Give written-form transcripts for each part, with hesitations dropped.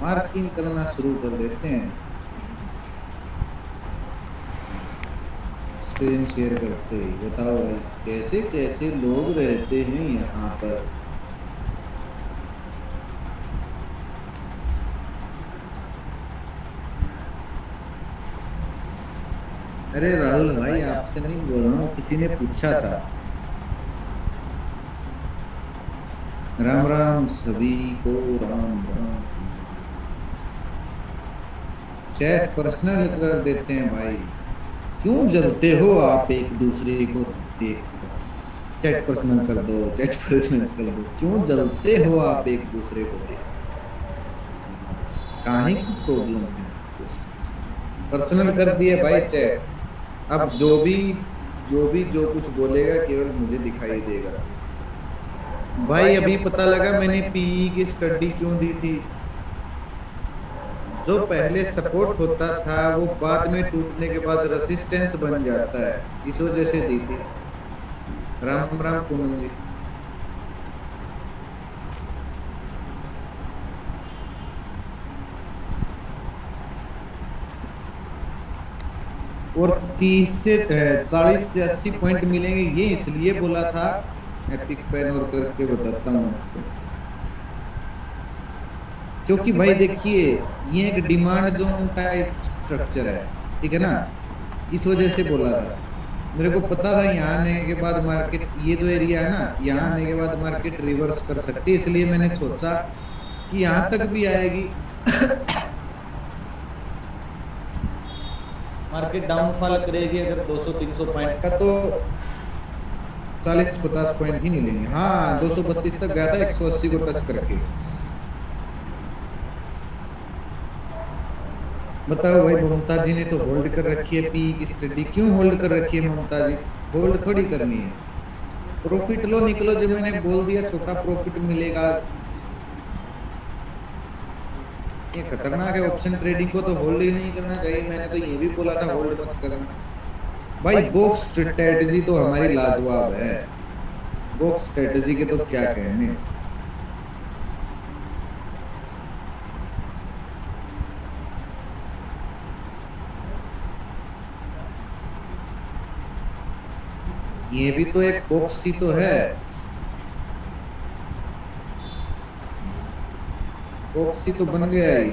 Marking करना शुरू कर देते हैं। स्क्रीन शेयर करते ही बताओ भाई कैसे कैसे लोग रहते हैं यहाँ पर। अरे राहुल भाई आपसे नहीं बोल रहा हूँ, किसी ने पूछा था। राम राम सभी को, राम राम। चैट पर्सनल कर देते हैं भाई। क्यों जलते हो आप एक दूसरे को देख कर। चैट पर्सनल कर दो, चैट पर्सनल कर दो, क्यों जलते हो आप एक दूसरे को देख। काहे की प्रॉब्लम है आपको। पर्सनल कर दिए भाई चैट। अब जो कुछ बोलेगा केवल मुझे दिखाई देगा। भाई अभी पता लगा मैंने पीई की स्टडी क्यों दी थी। जो पहले सपोर्ट होता था वो बाद में टूटने के बाद रेसिस्टेंस बन जाता है, इस वजह से दी थी। राम राम पूनम जी। और 30 से 40 से 80 पॉइंट मिलेंगे, ये इसलिए बोला था। एपिक पेन और करके बताता हूँ आपको। क्योंकि भाई देखिए, ये एक डिमांड जोन टाइप स्ट्रक्चर है, ठीक है ना। इस वजह से बोला था। मेरे को पता था यहाँ आने के बाद मार्केट, ये जो एरिया है ना, यहाँ आने के बाद मार्केट रिवर्स कर सकती है, इसलिए मैंने सोचा कि यहाँ तक भी आएगी। मार्केट डाउनफॉल करेगी अगर 200-300 पॉइंट का, तो 40-50 पॉइंट ही मिलेंगे। हाँ 232 तक गया था 180 को टच करके। बताओ भाई, ममता जी ने तो होल्ड कर रखी है पी की स्टडी। क्यों होल्ड कर रखी है ममता जी। होल्ड थोड़ी करनी है। प्रॉफिट लो निकलो, जो मैंने बोल दिया छोटा प्रॉफिट मिलेगा। ये खतरनाक है, ऑप्शन ट्रेडिंग को तो होल्ड ही नहीं करना चाहिए। मैंने तो ये भी बोला था होल्ड मत करना। भाई बॉक्स स्ट्रेटेजी तो हमारी लाजवाब है। बॉक्स स्ट्रेटेजी के तो क्या कहने। ये भी तो एक बॉक्स ही तो है। बॉक्स ही तो बन गया ही।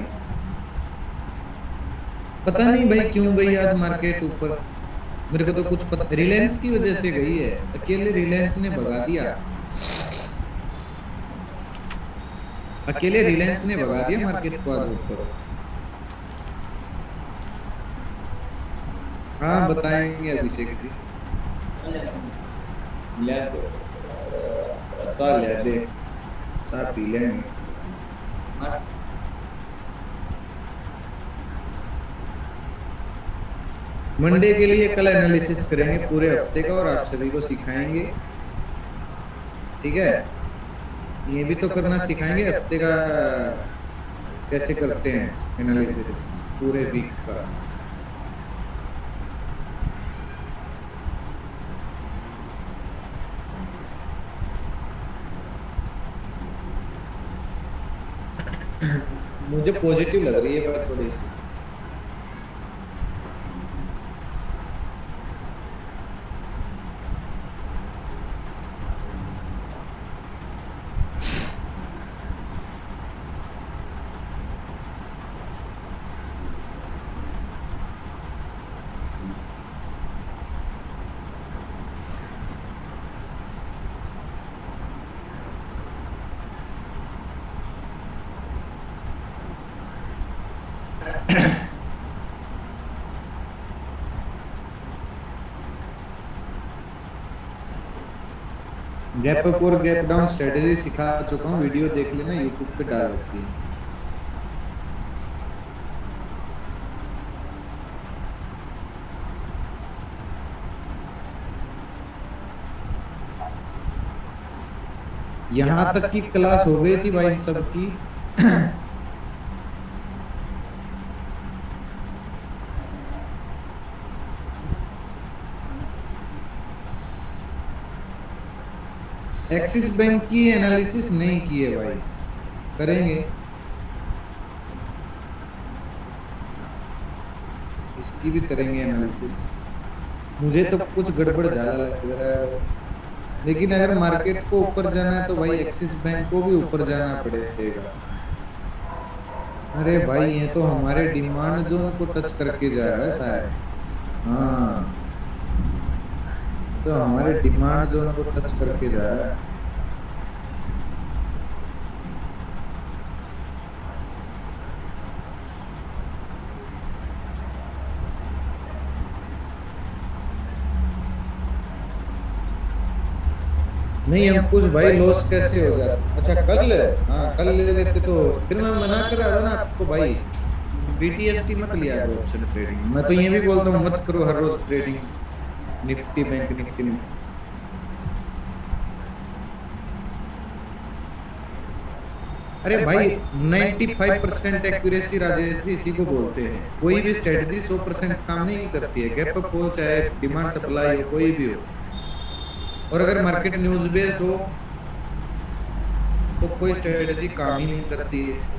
पता नहीं भाई क्यों गई आज मार्केट ऊपर। मेरे को तो कुछ पता, रिलायंस की वजह से गई है। अकेले रिलायंस ने भगा दिया। अकेले रिलायंस ने भगा दिया मार्केट को आज ऊपर। हाँ बताएंगे अभिषेक जी। ले दो, चाह ले दे, चाह पी लेंगे। मंडे के लिए कल एनालिसिस करेंगे पूरे हफ्ते का, और आप सभी को सिखाएंगे, ठीक है। ये भी तो करना सिखाएंगे हफ्ते का, कैसे करते हैं एनालिसिस पूरे वीक का। मुझे पॉजिटिव लग रही है बात थोड़ी सी। गैप अप और गैप डाउन स्ट्रेटेजी सिखा चुका हूँ, वीडियो देख लेना, यूट्यूब पे डाल रखी है। यहाँ तक की क्लास हो गई थी भाई सबकी। एक्सिस बैंक की एनालिसिस नहीं की है भाई, करेंगे। इसकी भी करेंगे एनालिसिस। मुझे तो कुछ गड़बड़ झाला लग रहा है भाई, लेकिन अगर मार्केट को ऊपर जाना है तो भाई एक्सिस बैंक को भी ऊपर जाना पड़ेगा। अरे भाई ये तो हमारे डिमांड जोन को टच करके जा रहा है शायद। हाँ, ये तो हमारे डिमांड जोन को टच करके जा रहा है। नहीं अंकुश भाई, लॉस कैसे हो जाता? अच्छा कल, हाँ कल ले लेते तो फिर मैं मना कर रहा था ना आपको भाई, बीटीएसटी मत लिया करो ऑप्शन ट्रेडिंग। मैं तो ये भी बोलता हूँ मत करो हर रोज ट्रेडिंग निफ्टी बैंक निफ्टी में। अरे भाई 95% एक्यूरेसी राजेश जी इसी को बोलते हैं। कोई भी स्ट्रेटजी 100% काम नहीं करती है, गैप अप हो चाहे डिमांड सप्लाई हो कोई भी हो। और अगर मार्केट न्यूज बेस्ड हो तो कोई स्ट्रेटजी काम ही नहीं करती है।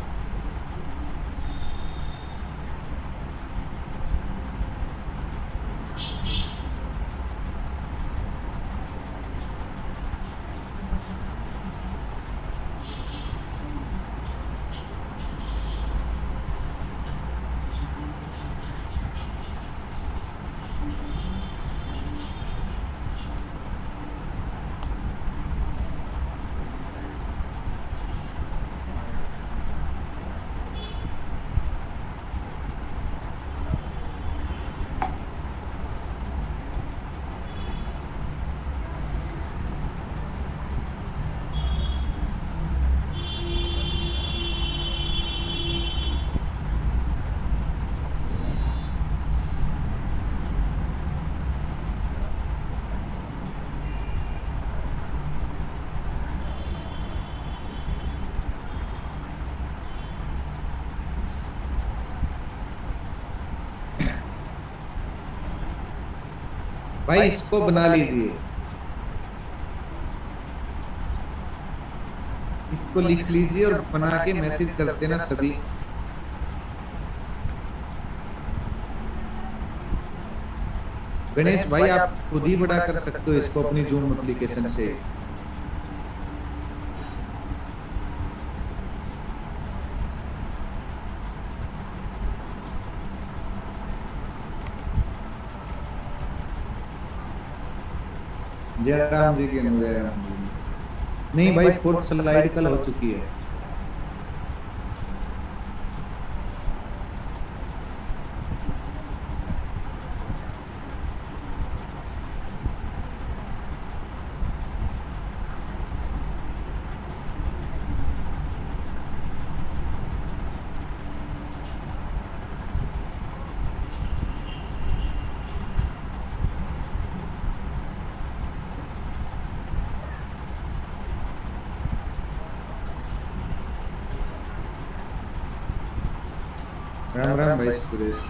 भाई इसको बना लीजिए, इसको लिख लीजिए और बना के मैसेज कर देना सभी। गणेश भाई आप खुद ही बड़ा कर सकते हो इसको अपनी जूम एप्लीकेशन से। जयराम जी के जयराम जी, नहीं भाई फोर्थ स्लाइड कल हो चुकी है। राम राम भाई सुरेश।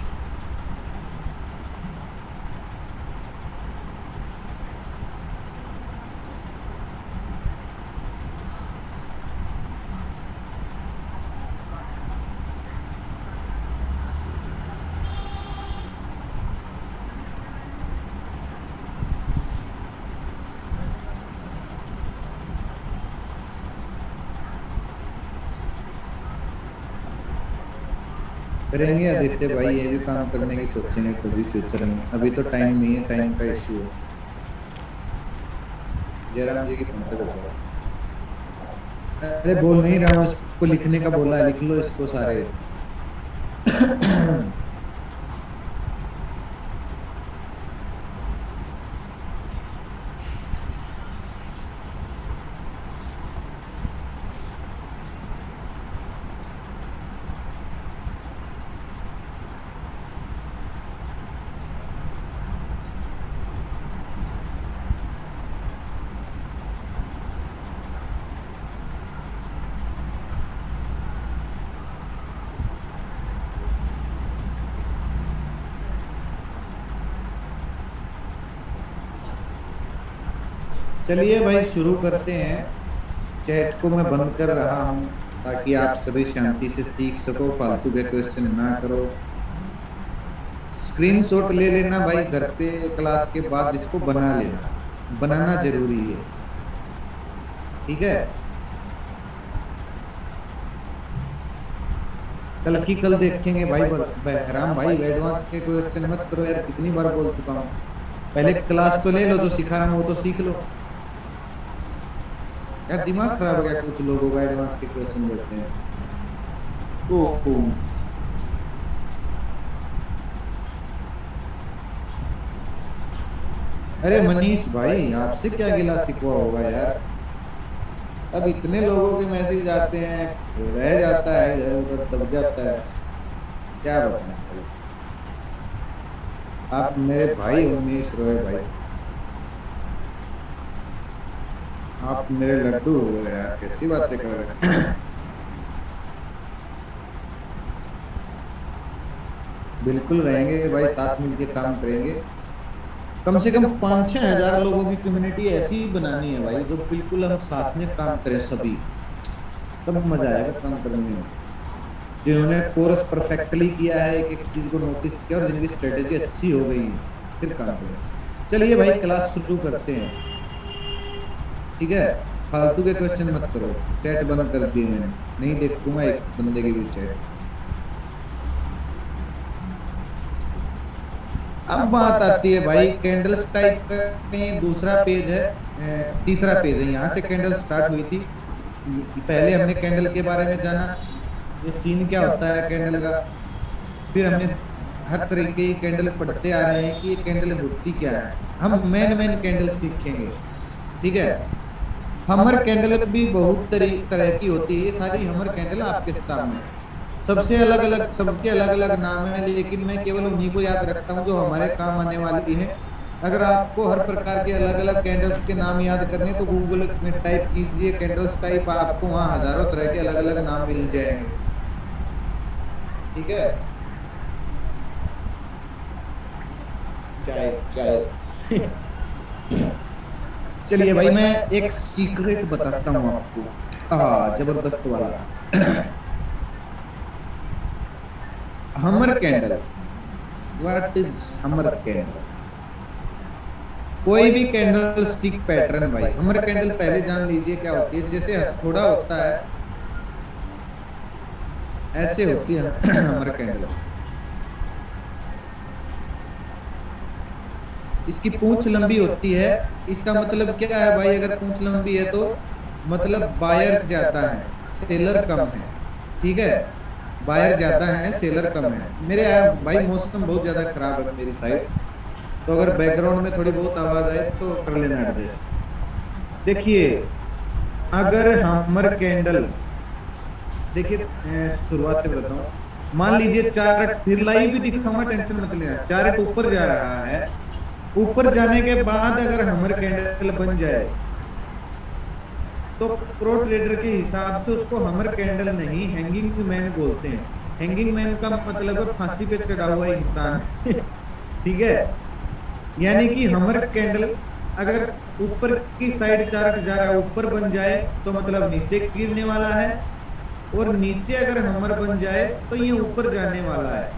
करेंगे आदित्य भाई, ये भी काम करने की सोचेंगे कभी फ्यूचर में, अभी तो टाइम नहीं है, टाइम का इश्यू है। जयराम जी की पंकज बोला, अरे बोल नहीं रहा हूँ, इसको लिखने का बोला है, लिख लो इसको सारे। चलिए भाई शुरू करते हैं। चैट को मैं बंद कर रहा हूँ ताकि आप सभी शांति से सीख सको, फालतू के क्वेश्चन ना करो। स्क्रीनशॉट ले लेना भाई, घर पे क्लास के बाद इसको बना लेना, बनाना जरूरी है, ठीक है। कल की कल देखेंगे भाई। बहराम भाई एडवांस के क्वेश्चन मत करो यार, कितनी बार बोल चुका हूँ। पहले क्लास तो ले लो, जो सिखा रहा हूँ वो तो सीख लो यार। दिमाग खराब हो गया कुछ लोगों का, एडवांस के क्वेश्चन करते हैं। ओ अरे मनीष भाई, आपसे क्या गिला शिकवा होगा यार। अब इतने लोगों के मैसेज आते हैं, रह जाता है इधर उधर, दब जाता है, क्या बताएं भाई। आप मेरे भाई हो मनीष रॉय भाई, आप मेरे लड्डू हो गए यार, कैसी बातें कर रहे हैं। बिल्कुल रहेंगे भाई, साथ मिलके काम करेंगे। कम से कम 5-6 हजार लोगों की कम्युनिटी ऐसी ही बनानी है भाई, जो बिल्कुल हम साथ में काम करें सभी, तब मजा आएगा काम करने में। जिन्होंने कोर्स परफेक्टली किया है, एक एक चीज को नोटिस किया, और जिनकी स्ट्रेटेजी अच्छी हो गई है, फिर काम करें। चलिए भाई क्लास शुरू करते हैं, ठीक है। फालतू के क्वेश्चन मत करो, चैट बंद कर दी मैंने, नहीं देखूंगा एक बंदे की भी चैट। अब बात आती है भाई कैंडल्स टाइप का, कहीं दूसरा पेज है, तीसरा पेज है, यहाँ से कैंडल स्टार्ट हुई थी। पहले हमने कैंडल के बारे में जाना, ये सीन क्या होता है कैंडल का। फिर हमने हर तरीके की कैंडल पढ़ते आ रहे हैं कि ये कैंडल होती क्या है। हम मेन मेन कैंडल सीखेंगे, ठीक है। हमर कैंडल भी बहुत तरह की होती है, ये सारी हमर कैंडल आपके सामने, सबसे अलग अलग, सबके अलग अलग नाम है, लेकिन मैं केवल उन्हीं को याद रखता हूँ जो हमारे काम आने वाली है। अगर आपको हर प्रकार के अलग अलग कैंडल्स के नाम याद करने, तो गूगल में टाइप कीजिए कैंडल्स टाइप, आपको वहां हजारों तरह के अलग अलग नाम मिल जाएंगे, ठीक है। चाय चाय चलिए भाई, मैं एक सीक्रेट बताता हूँ आपको, जबरदस्त वाला। हमर कैंडल, व्हाट इज हमर कैंडल। कोई भी कैंडल स्टिक पैटर्न भाई, हमर कैंडल पहले जान लीजिए क्या होती है। जैसे थोड़ा होता है, ऐसे होती है हमर कैंडल। इसकी पूंछ लंबी होती है, इसका मतलब क्या है भाई, अगर पूंछ लंबी है तो मतलब बायर ज्यादा है, सेलर कम है, ठीक है। बायर ज्यादा है, सेलर कम है। मेरे भाई मौसम बहुत ज्यादा खराब है मेरी साइड, तो अगर बैकग्राउंड में थोड़ी बहुत आवाज आए तो कर लेना एडजस्ट। देखिए, अगर हमर कैंडल, देखिए शुरुआत से बताता हूँ। मान लीजिए चार्ट, फिर लाइव भी दिखाऊंगा, टेंशन मत लेना। चार्ट ऊपर जा रहा है, ऊपर जाने के बाद अगर हमर कैंडल बन जाए, तो प्रो ट्रेडर के हिसाब से उसको हमर कैंडल नहीं, हैंगिंग मैन बोलते हैं। हैंगिंग मैन का मतलब है फांसी पे चढ़ा हुआ इंसान ठीक है। यानी कि हमर कैंडल अगर ऊपर की साइड चार्ट जा रहा है, ऊपर बन जाए तो मतलब नीचे गिरने वाला है, और नीचे अगर हमर बन जाए तो ये ऊपर जाने वाला है,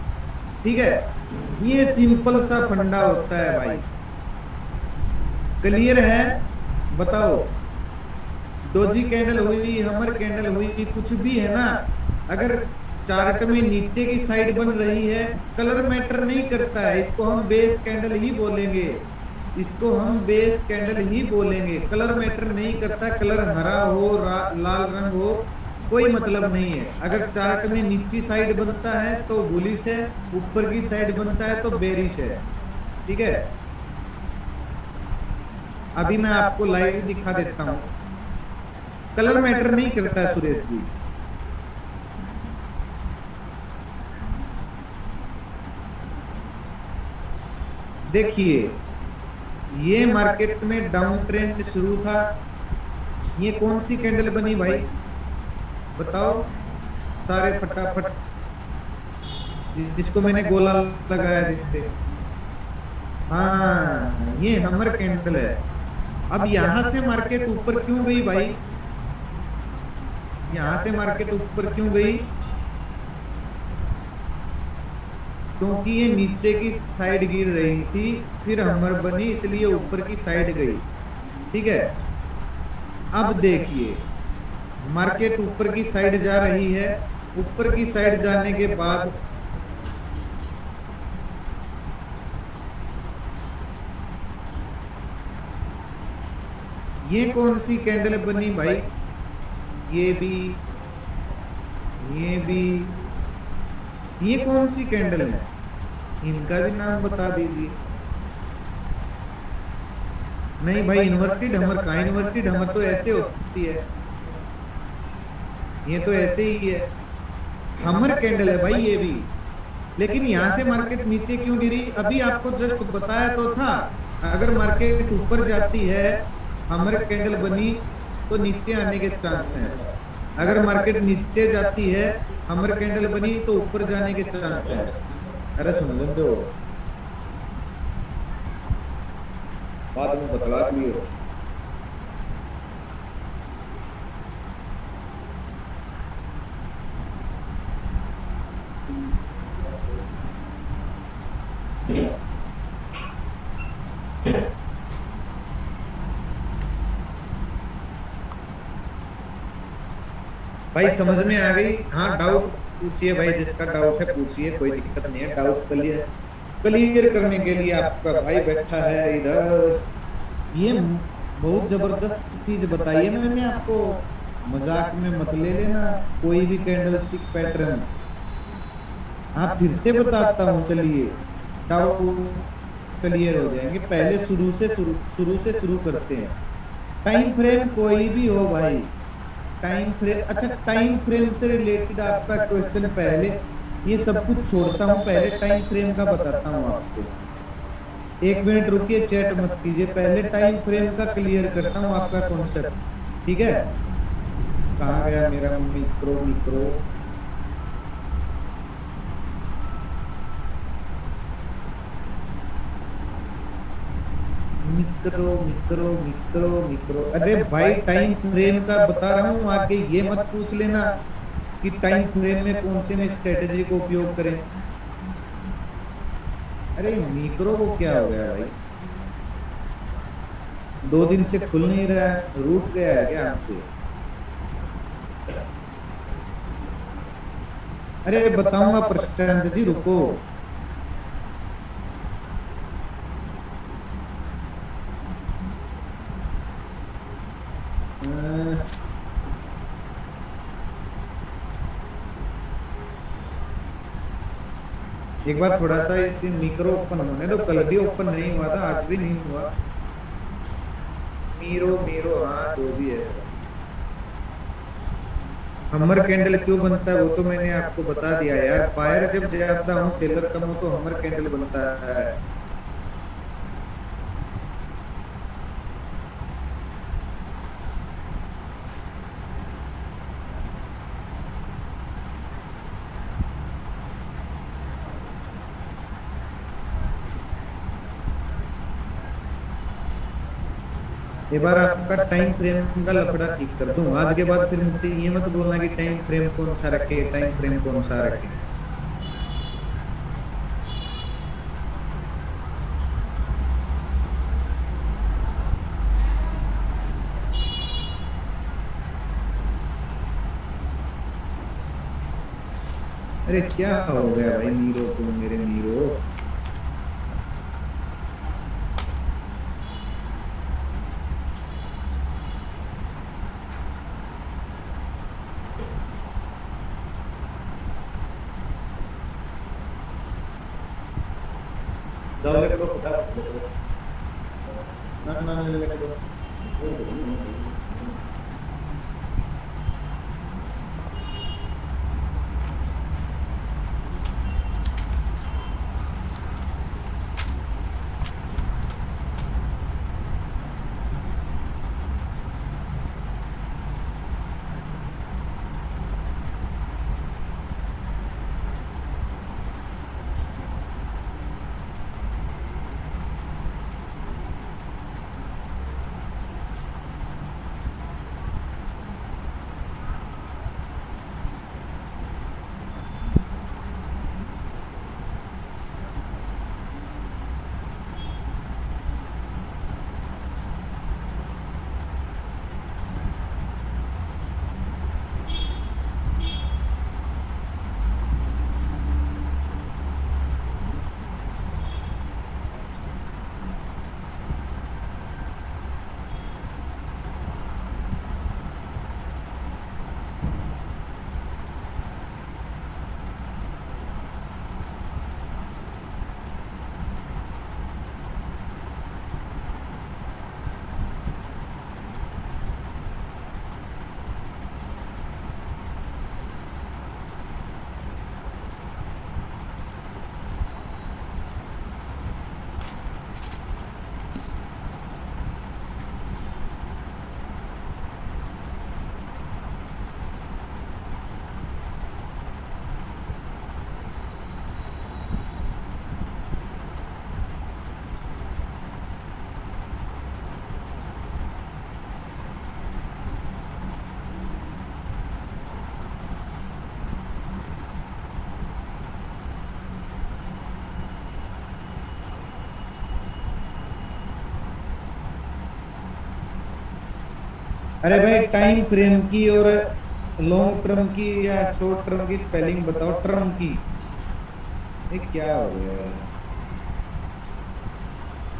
ठीक है। ये सिंपल सा फंडा होता है भाई, क्लियर है। बताओ, डोजी कैंडल हुई, हमर कैंडल हुई, कुछ भी है ना, अगर चार्ट में नीचे की साइड बन रही है, कलर मैटर नहीं करता है, इसको हम बेस कैंडल ही बोलेंगे, इसको हम बेस कैंडल ही बोलेंगे। कलर मैटर नहीं करता, कलर हरा हो, लाल रंग हो, कोई मतलब नहीं है। अगर चार्ट में नीचे साइड बनता है तो बुलिश है, ऊपर की साइड बनता है तो बेरिश है, ठीक है। अभी मैं आपको लाइव दिखा देता हूं, कलर मैटर नहीं करता है सुरेश जी। देखिए, ये मार्केट में डाउन ट्रेंड शुरू था, ये कौन सी कैंडल बनी भाई बताओ सारे फटाफट, जिसको मैंने गोला लगाया जिसपे, हाँ ये हमर कैंडल है। अब यहां से मार्केट ऊपर क्यों गई भाई, यहां से मार्केट ऊपर क्यों गई, क्योंकि ये नीचे की साइड गिर रही थी, फिर हमर बनी इसलिए ऊपर की साइड गई। ठीक है, अब देखिए मार्केट ऊपर की साइड जा रही है, ऊपर की साइड जाने के बाद ये कौन सी कैंडल बनी भाई? ये भी, ये भी, ये कौन सी कैंडल है? इनका भी नाम बता दीजिए। नहीं भाई, इन्वर्टेड हमर का, इन्वर्टेड हमर तो ऐसे होती है, ये तो ऐसे ही है, हमर कैंडल है भाई ये भी। लेकिन यहां से मार्केट नीचे क्यों गिरी? अभी आपको जस्ट बताया तो था, अगर मार्केट ऊपर जाती है, हमर कैंडल बनी, तो नीचे आने के चांस हैं। अगर मार्केट नीचे जाती है, हमर कैंडल बनी, तो ऊपर जाने के चांस है। अरे सुन लो दो, बाद में बतला लियो। भाई समझ में आ गई? हाँ, डाउट पूछिए भाई, जिसका डाउट है पूछिए, कोई दिक्कत नहीं है। डाउट क्लियर क्लियर करने के लिए आपका भाई बैठा है इधर। ये बहुत जबरदस्त चीज बताई है मैंने आपको, मजाक में मत ले लेना। कोई भी कैंडल स्टिक पैटर्न आप फिर से बताता हूँ, चलिए डाउट क्लियर हो जाएंगे। पहले शुरू से शुरू करते हैं। टाइम फ्रेम कोई भी हो भाई, टाइम फ्रेम, अच्छा टाइम फ्रेम से रिलेटेड आपका क्वेश्चन पहले, ये सब कुछ छोड़ता हूँ, पहले टाइम फ्रेम का बताता हूँ आपको। एक मिनट रुकिए, चैट मत कीजिए, पहले टाइम फ्रेम का क्लियर करता हूँ आपका कॉन्सेप्ट। ठीक है, कहाँ गया मेरा micro micro? Micro micro micro micro, अरे भाई टाइम फ्रेम का बता रहा हूँ, आगे ये मत पूछ लेना कि टाइम फ्रेम में कौन से स्ट्रेटेजी को उपयोग करें। अरे मिक्रो को क्या हो गया भाई? 2 दिन से खुल नहीं रहा है, रूठ गया है क्या हमसे? अरे बताऊंगा प्रशांत जी, रुको। एक बार थोड़ा सा इसे मिक्रो ओपन होने दो, कल भी ओपन नहीं हुआ था, आज भी नहीं हुआ। मीरो मीरो, हाँ जो भी है। हमर कैंडल क्यों बनता है वो तो मैंने आपको बता दिया यार, बायर जब ज्यादा हो, सेलर कम हो, तो हमर कैंडल बनता है। एक बार आपका टाइम फ्रेम का लफड़ा ठीक कर दूं, आज के बाद फिर मुझसे ये मत बोलना कि टाइम फ्रेम कौन सा रखे, टाइम फ्रेम कौन सा रखे। अरे क्या हो गया भाई मीरो को, मेरे मीरो? अरे भाई टाइम फ्रेम की और लॉन्ग टर्म की या शॉर्ट टर्म की स्पेलिंग बताओ, टर्म की। ये क्या हो गया यार।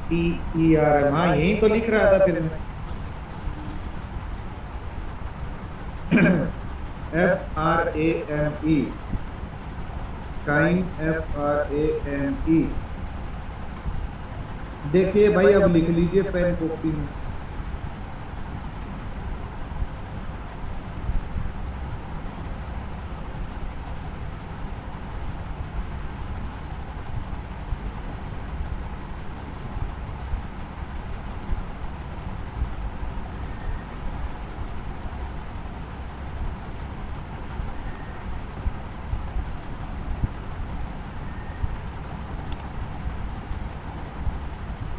TERM, हाँ यही तो लिख रहा था फिर मैं। FRAME, time, FRAME। देखिए भाई अब लिख लीजिए पेन कॉपी में।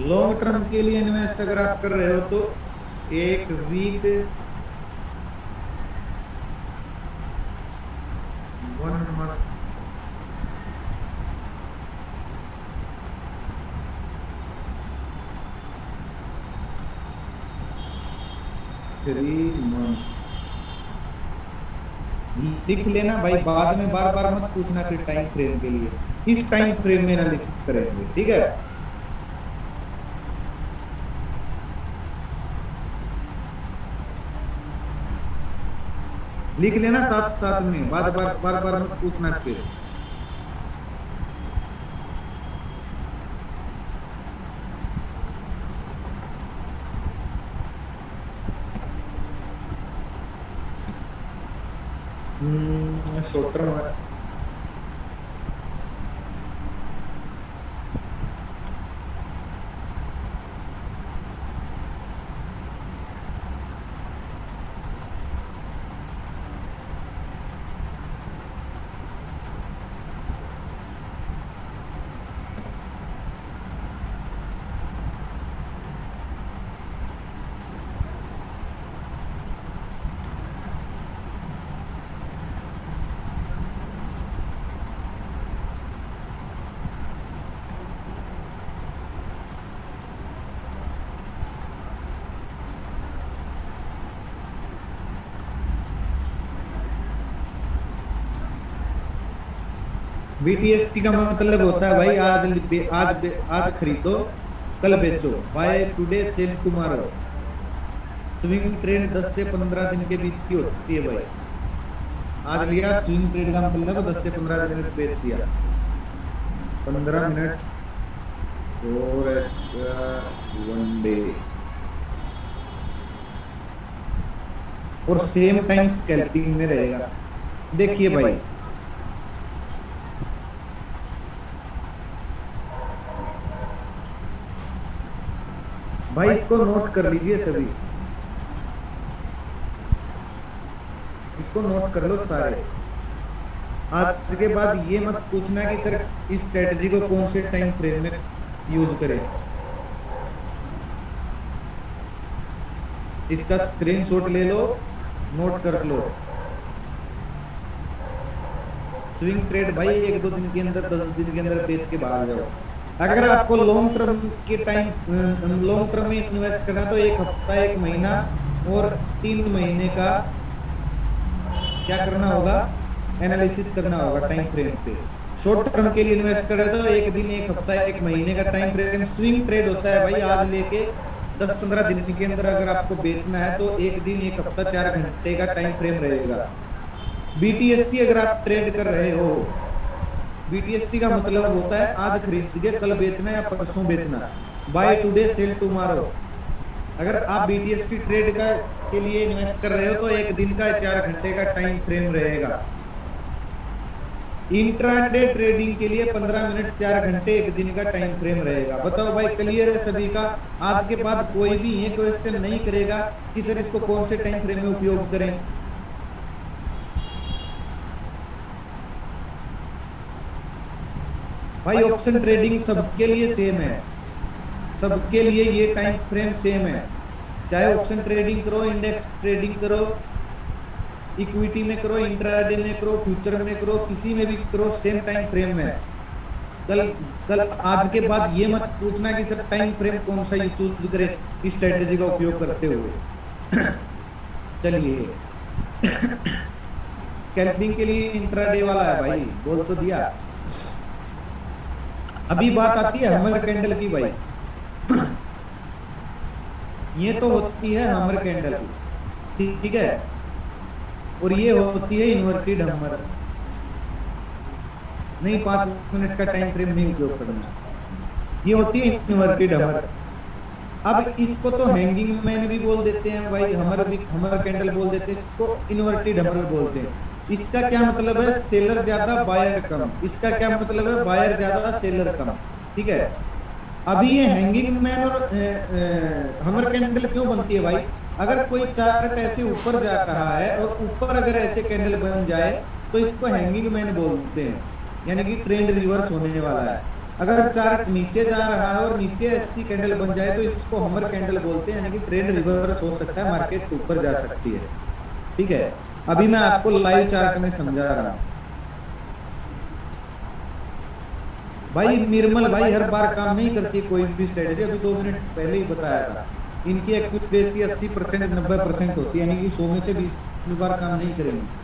लॉन्ग टर्म के लिए इन्वेस्ट अगर आप कर रहे हो तो 1 वीक, 1 मंथ, 3 मंथ्स लिख लेना भाई, बाद में बार बार मत पूछना फिर टाइम फ्रेम के लिए। इस टाइम फ्रेम में एनालिसिस करेंगे, ठीक है। लिख लेना साथ साथ में, बार बार मत पूछना फिर। Short term. BTST का मतलब होता है भाई, आज खरीदो कल बेचो, buy today sell tomorrow. Swing trade 10 से 15 दिन के बीच की होती है भाई। आज लिया, स्विंग ट्रेड का मतलब 10 से 15 दिन में बेच दिया। 15 मिनट और एक्स्ट्रा 1 डे, और सेम टाइम स्कैल्पिंग में रहेगा। देखिए भाई, भाई इसको नोट कर लीजिए सभी, इसको नोट कर लो सारे। आज के बाद ये मत पूछना कि सर इस स्ट्रेटजी को कौन से टाइम फ्रेम में यूज करें। इसका स्क्रीनशॉट ले लो, नोट कर लो। स्विंग ट्रेड भाई 1-2 दिन के अंदर, 10 दिन के अंदर बेच के भाग जाओ। अगर आपको लॉन्ग टर्म के लॉन्ग टर्म में इन्वेस्ट करना तो 1 हफ्ता, 1 महीना और 3 महीने का क्या करना होगा, एनालिसिस करना होगा टाइम फ्रेम पे। शॉर्ट टर्म के लिए इन्वेस्ट कर रहे हो तो 1 दिन, 1 हफ्ता, 1 महीने का टाइम फ्रेम। स्विंग ट्रेड होता है भाई आज लेके 10-15 दिन के अंदर अगर आपको बेचना है तो 1 दिन, 1 हफ्ता, 4 घंटे का टाइम फ्रेम रहेगा। BTST अगर आप ट्रेड कर रहे हो, BTST का मतलब होता है आज खरीद के कल बेचना या परसों बेचना, बाय टुडे सेल टुमारो। अगर आप BTST ट्रेड का के लिए इन्वेस्ट कर रहे हो तो 1 दिन का, 4 घंटे का टाइम फ्रेम रहेगा। इंट्राडे ट्रेडिंग के लिए 15 मिनट, 4 घंटे, 1 दिन का टाइम फ्रेम रहेगा। बताओ भाई, क्लियर है सभी का। आज के बाद कोई भी ये क्वेश्चन नहीं करेगा कि सर इसको कौन से टाइम फ्रेम में उपयोग करें। भाई ऑप्शन ट्रेडिंग सबके लिए सेम है, सबके लिए ये टाइम फ्रेम सेम है। चाहे ऑप्शन ट्रेडिंग करो, इंडेक्स ट्रेडिंग करो, इक्विटी में करो, इंट्राडे में करो, फ्यूचर में करो, किसी में भी करो, सेम टाइम फ्रेम में। कल कल आज के बाद ये मत पूछना कि सर टाइम फ्रेम कौन सा चूज करें इस स्ट्रेटेजी का उपयोग करते हुए। चलिए स्कैल्पिंग के लिए इंट्राडे वाला है भाई, बोल तो दिया। अभी बात आती है हमर कैंडल की भाई। ये तो होती है हमर कैंडल, ठीक है, और ये होती है इन्वर्टेड हमर। नहीं, 5 मिनट का टाइम फ्रेम नहीं उपयोग करना। ये होती है इन्वर्टेड हमर। अब इसको तो हैंगिंग मैन भी बोल देते हैं भाई, हमर भी, हमर कैंडल बोल देते हैं, इसको इन्वर्टेड हमर बोलते हैं। इसका क्या मतलब है? सेलर ज्यादा बायर कम। इसका क्या मतलब है? बायर ज्यादा सेलर कम, ठीक है। अभी ये हैंगिंग मैन और हमर कैंडल क्यों बनती है भाई? अगर कोई चार्ट ऐसे ऊपर जा रहा है और ऊपर अगर ऐसे कैंडल बन जाए तो इसको हैंगिंग मैन बोलते हैं, यानी कि ट्रेंड रिवर्स होने वाला है। अगर चार्ट नीचे जा रहा है और नीचे ऐसी कैंडल बन जाए तो इसको हमर कैंडल बोलते हैं, यानी कि ट्रेंड रिवर्स हो सकता है, मार्केट ऊपर जा सकती है, ठीक है। अभी मैं आपको लाइव चार्ट में समझा रहा हूं भाई। निर्मल भाई हर बार काम नहीं करती कोई भी स्ट्रेटेजी, अभी 2 मिनट पहले ही बताया था। इनकी एक्यूरेसी 80% 90% होती है, यानी कि 100 में से 20 बार काम नहीं करेंगे।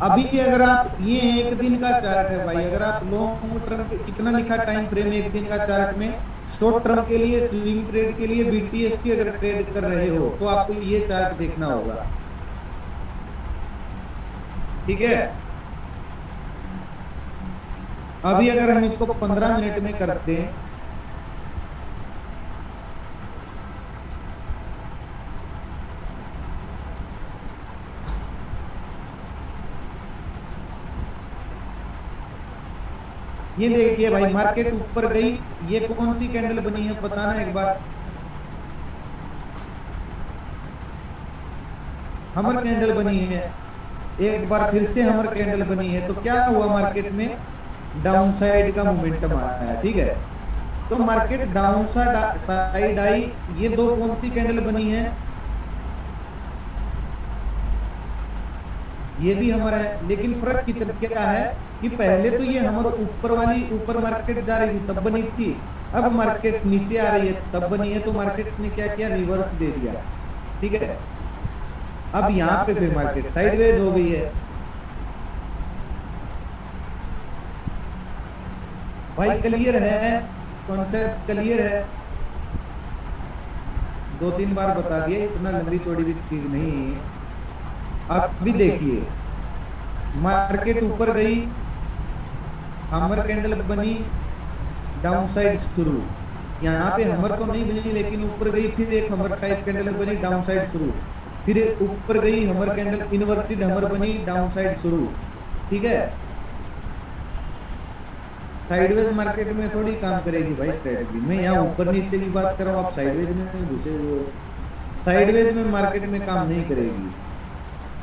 अभी अगर आप, ये एक दिन का चार्ट है भाई, अगर आप लॉन्ग टर्म कितना लिखा टाइम फ्रेम एक दिन का चार्ट में, शॉर्ट टर्म के लिए, स्विंग ट्रेड के लिए, बीटीएसटी अगर ट्रेड कर रहे हो तो आपको ये चार्ट देखना होगा, ठीक है। अभी अगर हम इसको 15 मिनट में करते हैं, ये देखिए भाई, मार्केट ऊपर गई। ये कौन सी कैंडल बनी है बताना एक बार? हमर कैंडल बनी है। एक बार फिर से हमर कैंडल बनी है, तो क्या हुआ? मार्केट में डाउन साइड का मोमेंटम आया है, ठीक है। तो मार्केट डाउन साइड आई। ये दो कौन सी कैंडल बनी है? ये भी हमारा है, लेकिन फर्क कितना क्या है कि पहले तो ये हमारे ऊपर वाली, ऊपर मार्केट जा रही थी तब बनी थी, अब मार्केट नीचे आ रही है तब बनी है। तो मार्केट ने क्या किया? रिवर्स दे दिया, ठीक है। अब यहाँ पे फिर मार्केट साइडवेज हो गई है भाई। क्लियर है? कॉन्सेप्ट क्लियर है? 2-3 बार बता दिया, इतना लंबी चौड़ी भी चीज नहीं है। अब भी देखिए, मार्केट ऊपर गई, हमर कैंडल बनी, डाउन साइड शुरू। यहाँ पे हमर तो नहीं बनी, लेकिन ऊपर गई, फिर एक हमर टाइप कैंडल बनी, डाउन साइड शुरू। फिर ऊपर गई हमर कैंडल, इन्वर्टेड हमर बनी, डाउन साइड शुरू, ठीक है। साइडवेज मार्केट में थोड़ी काम करेगी भाई स्ट्रेटजी। मैं यहाँ ऊपर नीचे की बात कर रहा हूँ, आप साइडवेज में नहीं घुसे हुए हो। साइडवेज में मार्केट में काम नहीं करेगी।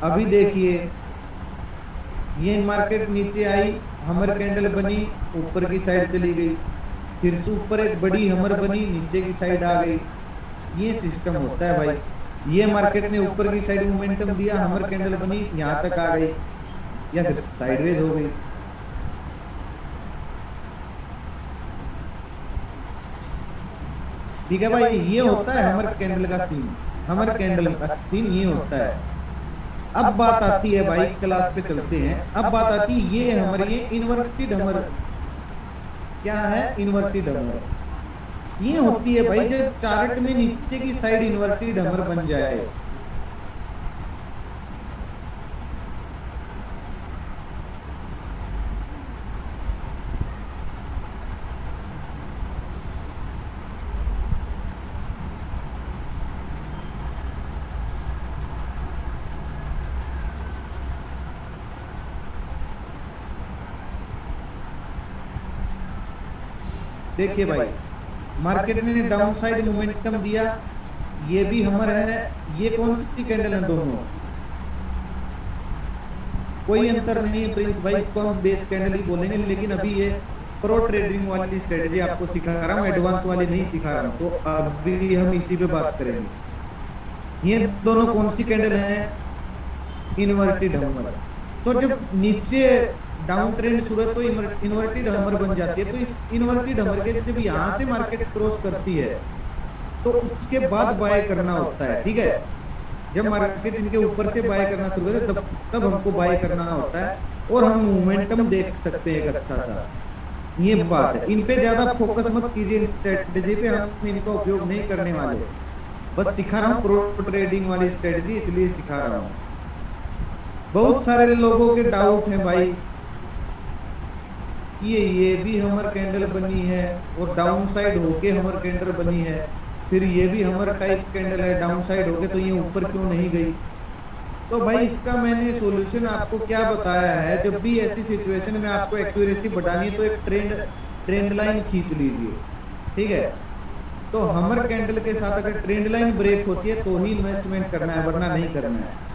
अभी देखिए, ये मार्केट नीचे आई, हमर कैंडल बनी, ऊपर की साइड चली गई, फिर से ऊपर एक बड़ी हमर बनी, नीचे की साइड आ गई। ये सिस्टम होता है भाई। ये मार्केट ने ऊपर की साइड मोमेंटम दिया, हमर कैंडल बनी, यहाँ तक आ गई, या फिर साइडवेज हो गई। ठीक है भाई, ये होता है हमर कैंडल का सीन। हमर कैंडल का सीन ये होता है। अब बात आती है भाई, क्लास पे चलते हैं। अब बात आती है, ये हमारे, ये इन्वर्टेड हमर क्या है? इन्वर्टेड हमर ये होती है भाई जब चार्ट में नीचे की साइड इन्वर्टेड हमर बन जाए। देखिए भाई, मार्केट ने डाउन साइड मोमेंटम दिया, ये भी हमर है। ये कौन सी कैंडल है? दोनों कोई अंतर नहीं है प्रिंस भाई, इसको हम बेस कैंडल ही बोलेंगे। लेकिन अभी ये प्रो ट्रेडिंग वाली स्ट्रेटजी आपको सिखा रहा हूँ, एडवांस वाली नहीं सिखा रहा हूँ, तो अभी हम इसी पे बात करेंगे। ये दोनों कौन सी कैंडल है? इन्वर्टेड हमर। तो जब नीचे डाउन ट्रेंड शुरू तो इन्वर्टेड हमर बन जाती है। तो इस इन्वर्टेड हमर के जब यहाँ से मार्केट क्रॉस करती है तो उसके बाद बाय करना होता है, ठीक है। जब मार्केट इनके ऊपर से बाय करना शुरू करे तब तब हमको बाय करना होता है, और हम मोमेंटम देख सकते हैं एक अच्छा सा। ये बात है, इन पे ज्यादा फोकस मत कीजिए, इन स्ट्रेटेजी पे हम इनका उपयोग नहीं करने वाले। बस सिखा रहा हूँ प्रो ट्रेडिंग वाली स्ट्रेटेजी, इसलिए सिखा रहा हूँ। बहुत सारे लोगों के डाउट हैं भाई, ये भी हमर कैंडल बनी है और डाउन साइड होके हमर कैंडल बनी है, फिर ये भी हमर टाइप कैंडल है डाउन साइड होके, तो ये ऊपर क्यों नहीं गई? तो भाई इसका मैंने सॉल्यूशन आपको क्या बताया है, जब भी ऐसी सिचुएशन में आपको एक्यूरेसी बढ़ानी है तो एक ट्रेंड ट्रेंड लाइन खींच लीजिए, ठीक है। तो हमर कैंडल के साथ अगर ट्रेंड लाइन ब्रेक होती है तो ही इन्वेस्टमेंट करना है, वरना नहीं करना है।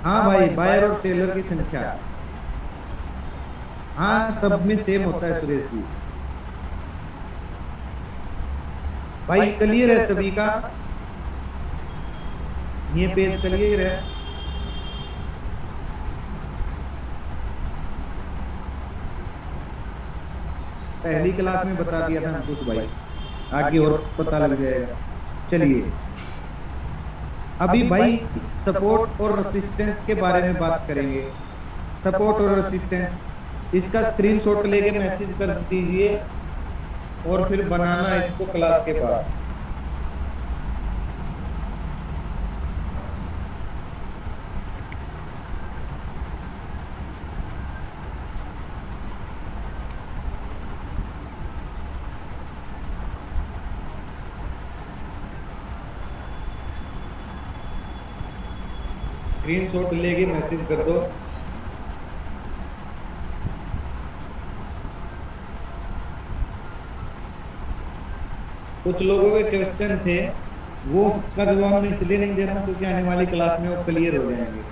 हाँ भाई, बायर और सेलर की संख्या, हाँ सब में सेम होता है सुरेश जी। भाई क्लियर है सभी का? ये पेज क्लियर है? पहली क्लास में बता दिया था हम कुछ भाई, आगे और पता लग जाएगा। चलिए अभी भाई सपोर्ट और रेसिस्टेंस के बारे में बात करेंगे। सपोर्ट और रेसिस्टेंस, इसका स्क्रीनशॉट लेके मैसेज कर दीजिए और फिर बनाना इसको क्लास के बाद। स्क्रीनशॉट लेके मैसेज कर दो। कुछ लोगों के क्वेश्चन थे, वो का जवाब मैं इसलिए नहीं दे रहा हूँ क्योंकि आने वाली क्लास में वो क्लियर हो जाएंगे।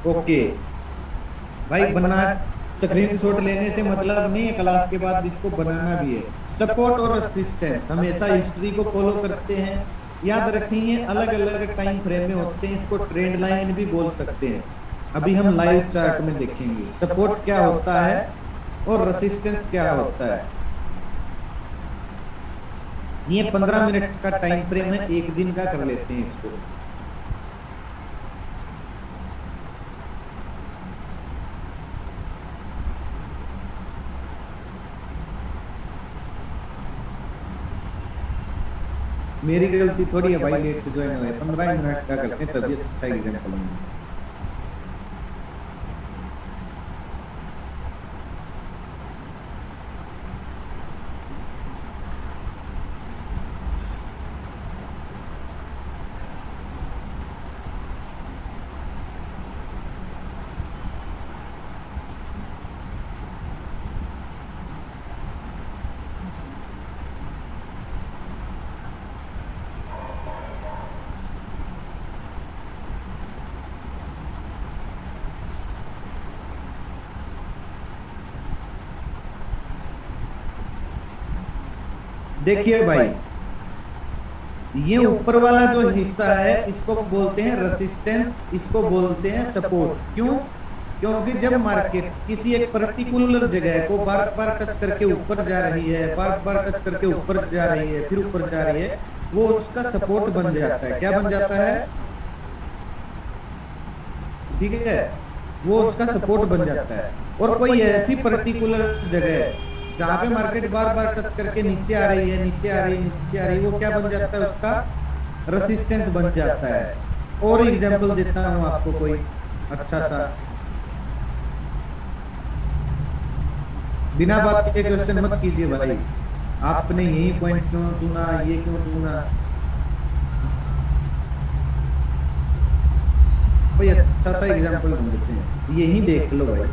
ओके भाई, बना स्क्रीनशॉट लेने से मतलब नहीं है, क्लास के बाद इसको बनाना भी है। सपोर्ट और रेसिस्टेंस हमेशा हिस्ट्री को फॉलो करते हैं, याद रखिए अलग अलग टाइम फ्रेम में होते हैं, इसको ट्रेंड लाइन भी बोल सकते हैं। अभी हम लाइव चार्ट में देखेंगे सपोर्ट क्या होता है और रेसिस्टेंस क्या होता है। ये 15 मिनट का टाइम फ्रेम है, एक दिन का कर लेते हैं इसको। मेरी गलती थोड़ी है भाई, लेट ज्वाइन हुए, 15 मिनट का करते हैं तभी अच्छा एग्जाम्पल होंगे। देखिए भाई, ये ऊपर वाला जो हिस्सा है इसको बोलते हैं रेसिस्टेंस, इसको बोलते हैं सपोर्ट। क्यों? क्योंकि जब मार्केट किसी एक पर्टिकुलर जगह को बार बार टच करके ऊपर जा रही है, बार बार टच करके ऊपर जा रही है, फिर ऊपर जा रही है, वो उसका सपोर्ट बन जाता है। क्या बन जाता है? ठीक है, वो उसका सपोर्ट बन जाता है। और कोई ऐसी पर्टिकुलर जगह जहां पे मार्केट बार बार टच करके नीचे आ रही है, नीचे आ रही है, नीचे आ रही है, वो क्या बन जाता है? उसका रेसिस्टेंस बन जाता है। और एग्जांपल देता हूं आपको कोई अच्छा सा, बिना बात के क्वेश्चन मत कीजिए भाई, आपने यही पॉइंट क्यों चुना, ये क्यों चुना। कोई अच्छा सा एग्जांपल ढूंढ देते हैं, यही देख लो भाई।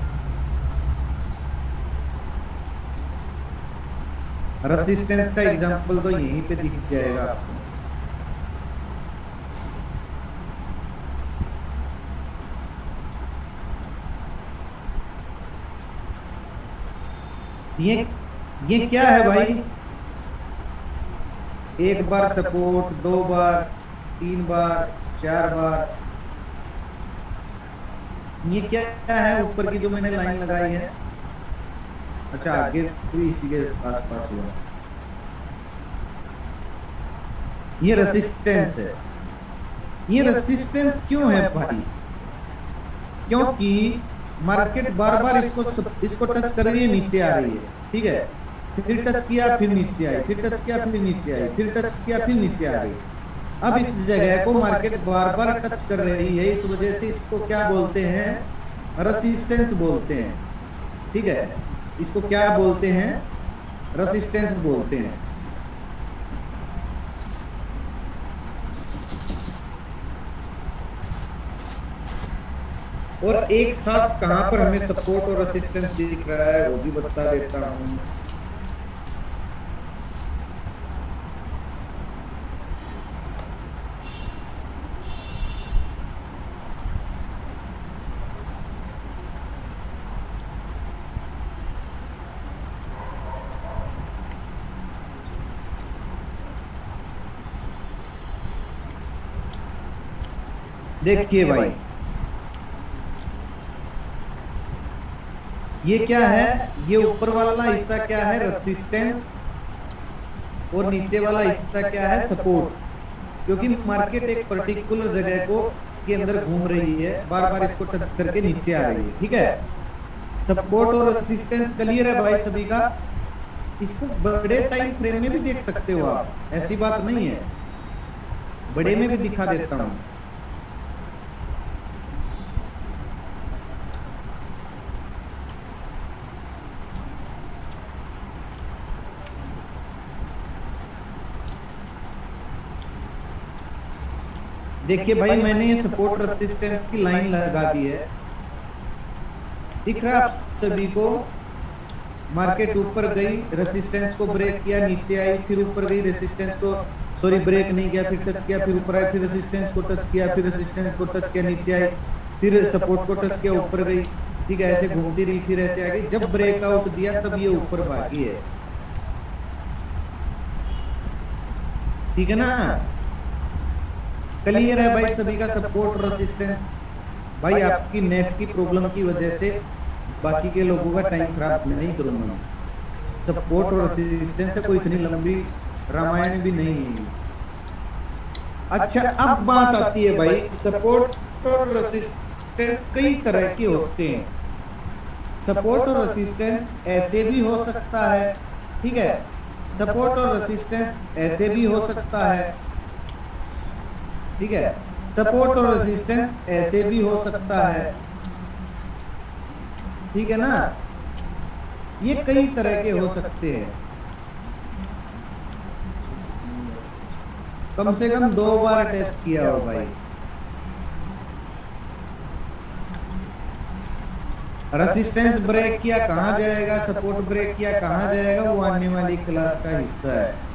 रेसिस्टेंस का एग्जांपल तो यहीं पे दिख जाएगा आपको। ये क्या है भाई? एक बार सपोर्ट, 2 बार, 3 बार, 4 बार। ये क्या है ऊपर की जो मैंने लाइन लगाई है? अच्छा, आगे भी इसी के आसपास हुआ। ये रेसिस्टेंस है। ये रेसिस्टेंस क्यों है भाई? क्योंकि मार्केट बार बार इसको टच कर रही है, नीचे आ रही है, ठीक है। फिर टच किया, फिर नीचे आई, फिर टच किया, फिर नीचे आई, फिर टच किया, फिर नीचे आ गई। अब इस जगह को मार्केट बार बार टच कर रही है, इस वजह से इसको क्या बोलते हैं? रेसिस्टेंस बोलते हैं, ठीक है। इसको क्या बोलते हैं? रेसिस्टेंस बोलते हैं। और एक साथ कहां पर हमें सपोर्ट और रेसिस्टेंस दिख रहा है वो भी बता देता हूं। देखिए भाई, ये क्या है? ये ऊपर वाला हिस्सा क्या है? रेसिस्टेंस। और नीचे वाला हिस्सा क्या है? सपोर्ट। क्योंकि मार्केट एक पर्टिकुलर जगह को के अंदर घूम रही है, बार बार इसको टच करके नीचे आ रही है, ठीक है। सपोर्ट और रेसिस्टेंस क्लियर है भाई सभी का? इसको बड़े टाइम फ्रेम में भी देख सकते हो आप, ऐसी बात नहीं है, बड़े में भी दिखा देता हूं। देखिए भाई, मैंने ये सपोर्ट रेसिस्टेंस की लाइन लगा दी है, दिख रहा है आप सभी को? मार्केट ऊपर गई, रेसिस्टेंस को ब्रेक किया, नीचे आई, फिर ऊपर गई, रेसिस्टेंस को सॉरी ब्रेक नहीं किया, फिर टच किया, फिर ऊपर आई, फिर रेसिस्टेंस को टच किया, फिर रेसिस्टेंस को टच किया, नीचे आई, फिर सपोर्ट को टच किया, ऊपर गई, ठीक है। ऐसे घूमती रही, फिर ऐसे आ गई। जब ब्रेकआउट दिया तब ये ऊपर भागी है, ठीक है ना? क्लियर है भाई सभी का? Support resistance. भाई आपकी नेट की प्रॉब्लम की वजह से बाकी के लोगों का टाइम खराब नहीं करूंगा मैं। सपोर्ट और रेसिस्टेंस से कोई इतनी लंबी रामायण भी नहीं है। अच्छा, अब बात आती है भाई, सपोर्ट और रेसिस्टेंस कई तरह के होते हैं। सपोर्ट और रेसिस्टेंस ऐसे भी हो सकता है, ठीक है। सपोर्ट और रेसिस्टेंस ऐसे भी हो सकता है, ठीक है। सपोर्ट और रेसिस्टेंस ऐसे भी हो सकता है, ठीक है ना? ये कई तरह के हो सकते हैं। कम से कम 2 बार टेस्ट किया हो भाई। रेसिस्टेंस ब्रेक किया कहां जाएगा, सपोर्ट ब्रेक किया कहां जाएगा, वो आने वाली क्लास का हिस्सा है।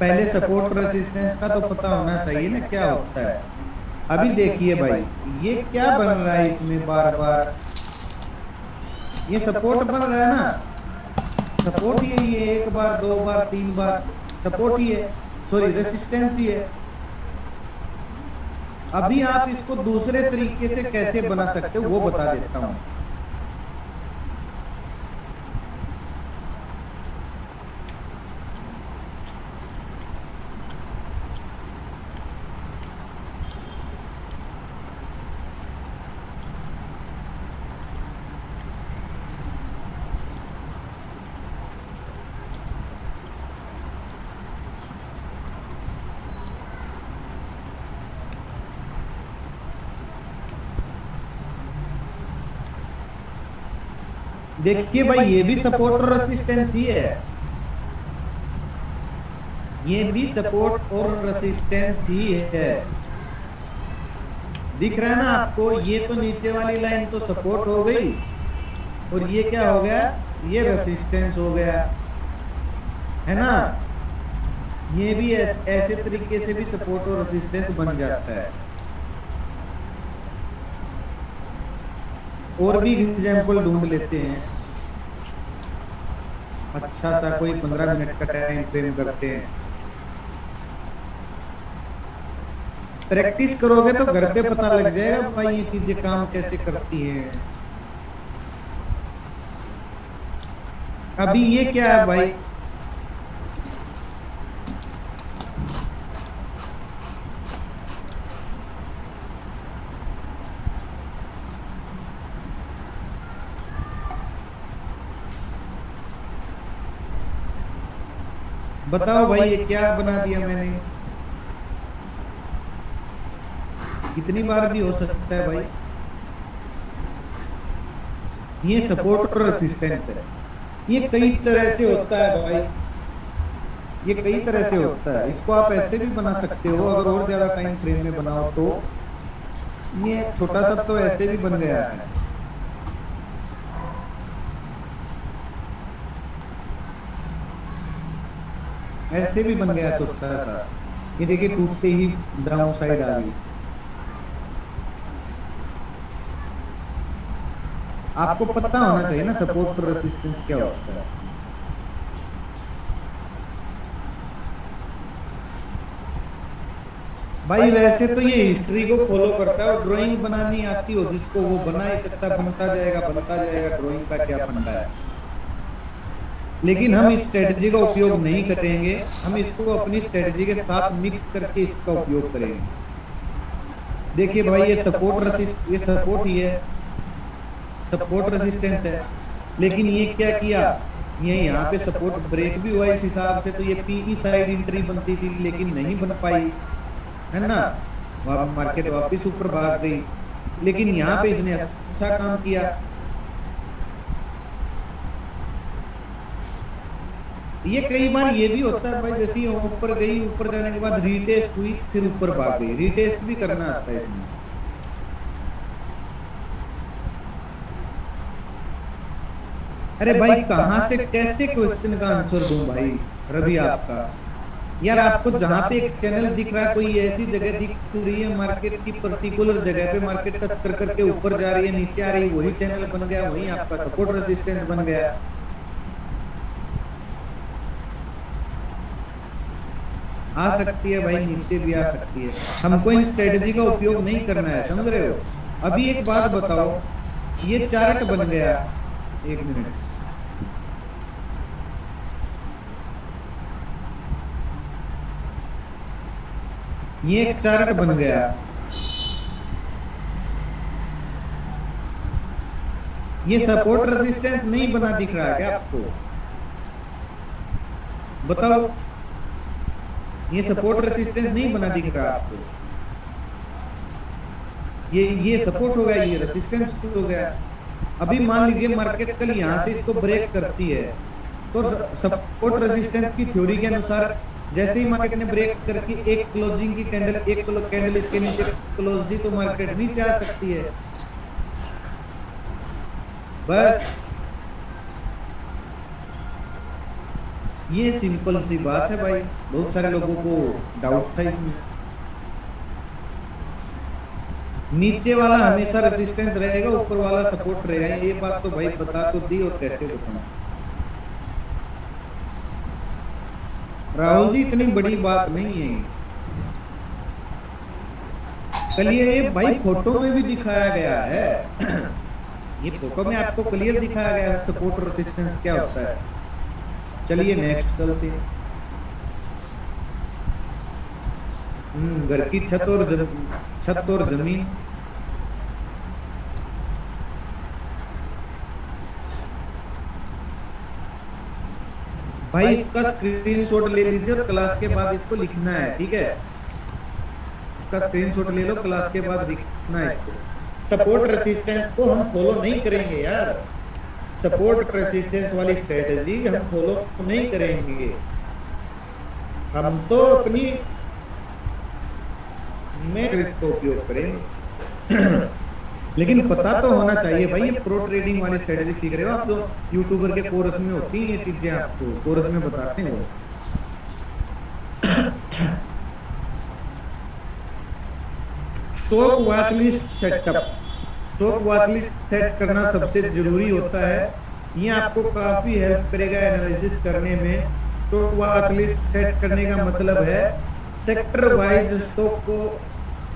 पहले सपोर्ट रेसिस्टेंस का तो पता होना चाहिए ना क्या होता है। अभी देखिए भाई, ये क्या बन रहा है इसमें बार बार? ये सपोर्ट बन रहा है ना, सपोर्ट ही है, 1 बार, 2 बार, 3 बार सपोर्ट ही है, सॉरी रेसिस्टेंस ही है। अभी आप इसको दूसरे तरीके से कैसे बना सकते हो वो बता देता हूं। देखिए भाई, ये भी सपोर्ट और रेसिस्टेंस ही है, ये भी सपोर्ट और रेसिस्टेंस ही है। दिख रहा है ना आपको? ये तो नीचे वाली लाइन तो सपोर्ट हो गई, और ये क्या हो गया? ये रेसिस्टेंस हो गया, है ना? ये भी ऐसे तरीके से भी सपोर्ट और रेसिस्टेंस बन जाता है। और भी एग्जाम्पल ढूंढ लेते हैं। अच्छा सा कोई 15 मिनट का टाइम फ्रेम करते हैं। प्रैक्टिस करोगे तो घर पे पता लग जाएगा भाई ये चीजें काम कैसे करती हैं। अभी ये क्या है भाई? बताओ भाई ये क्या बना दिया मैंने? कितनी बार भी हो सकता है भाई। ये सपोर्ट और रेसिस्टेंस है। ये कई तरह से होता है भाई। ये कई तरह से होता है। इसको आप ऐसे भी बना सकते हो अगर और ज्यादा टाइम फ्रेम में बनाओ तो। ये छोटा सा तो ऐसे भी बन गया है। ऐसे भी बन गया छोटा सा। ये देखिए टूटते ही डाउन साइड आ गई। आपको पता होना चाहिए ना सपोर्ट और रेसिस्टेंस क्या होता है। भाई वैसे तो ये हिस्ट्री को फॉलो करता है और ड्राइंग बनानी आती हो जिसको वो बना ही सकता, बनता जाएगा बनता जाएगा। ड्राइंग का क्या फंडा है। लेकिन हम इस स्ट्रेटजी का उपयोग नहीं करेंगे। हम इसको अपनी स्ट्रेटजी के साथ मिक्स करके इसका उपयोग करेंगे। देखिए भाई ये सपोर्ट रेसिस्ट, ये सपोर्ट ही है, सपोर्ट रेसिस्टेंस है। लेकिन ये क्या किया, ये यहाँ पे सपोर्ट ब्रेक भी हुआ इस हिसाब से, तो ये पीई साइड एंट्री बनती थी लेकिन नहीं बन पाई, है ना। मार्केट वापस ऊपर भाग गई। लेकिन यहाँ पे इसने अच्छा काम किया। ये कई बार ये भी होता है भाई, जैसे ये ऊपर गई, ऊपर जाने के बाद रीटेस्ट हुई फिर ऊपर भाग गई। रीटेस्ट भी करना आता है इसमें। अरे भाई कहां से कैसे क्वेश्चन का आंसर दूं भाई रवि आपका। यार आपको जहां पे एक चैनल दिख रहा है, कोई ऐसी जगह दिख रही है मार्केट की पर्टिकुलर जगह पे मार्केट टच कर करके ऊपर जा रही है नीचे आ रही है, वही चैनल बन गया, वही आपका सपोर्ट रेसिस्टेंस बन गया। आ सकती है भाई, नीचे भी आ सकती है। हमको इन स्ट्रेटजी का उपयोग नहीं करना है, समझ रहे हो। अभी एक बात बताओ, ये चार्ट बन गया, एक मिनट, ये एक चार्ट बन गया। ये सपोर्ट रेसिस्टेंस नहीं बना दिख रहा है क्या आपको? बताओ, ये सपोर्ट रेसिस्टेंस नहीं बना दिख रहा आपको? ये सपोर्ट हो गया, ये रेसिस्टेंस हो गया। अभी मान लीजिए मार्केट कल यहाँ से इसको ब्रेक करती है, तो सपोर्ट रेसिस्टेंस की थ्योरी के अनुसार जैसे ही मार्केट ने ब्रेक करके एक क्लोजिंग की कैंडल, एक कैंडल इसके नीचे क्लोज दी, तो मार्केट नीचे आ सकती है। बस ये सिंपल सी बात है भाई। बहुत सारे लोगों को डाउट था इसमें। नीचे वाला हमेशा रेसिस्टेंस रहेगा, ऊपर वाला सपोर्ट रहेगा। ये बात तो भाई बता तो दी, और कैसे बताऊं राहुल जी, इतनी बड़ी बात नहीं है। कल ये भाई फोटो में भी दिखाया गया है। ये फोटो में आपको क्लियर दिखाया गया है सपोर्ट रेसिस्टेंस क्या होता है। चलिए नेक्स्ट चलते हैं। घर की छत और जमीन। भाई इसका स्क्रीनशॉट ले लीजिए और क्लास के बाद इसको लिखना है, ठीक है। इसका स्क्रीनशॉट ले लो, क्लास के बाद लिखना है इसको। सपोर्ट रेसिस्टेंस को हम फॉलो नहीं करेंगे यार। सपोर्ट रेसिस्टेंस वाली स्ट्रेटजी हम फॉलो नहीं करेंगे। हम तो अपनी में इसका उपयोग करेंगे। लेकिन पता तो होना चाहिए भाई, ये प्रो ट्रेडिंग वाली स्ट्रेटजी सीख रहे हो आप, जो यूट्यूबर के कोर्स में होती है ये चीजें, आपको कोर्स में बताते हैं वो। Stock watch list setup. Stock watch list set करना सबसे जरूरी होता है। ये आपको काफी हेल्प करेगा एनालिसिस करने में। स्टॉक वॉच लिस्ट सेट करने का मतलब है सेक्टर वाइज स्टॉक को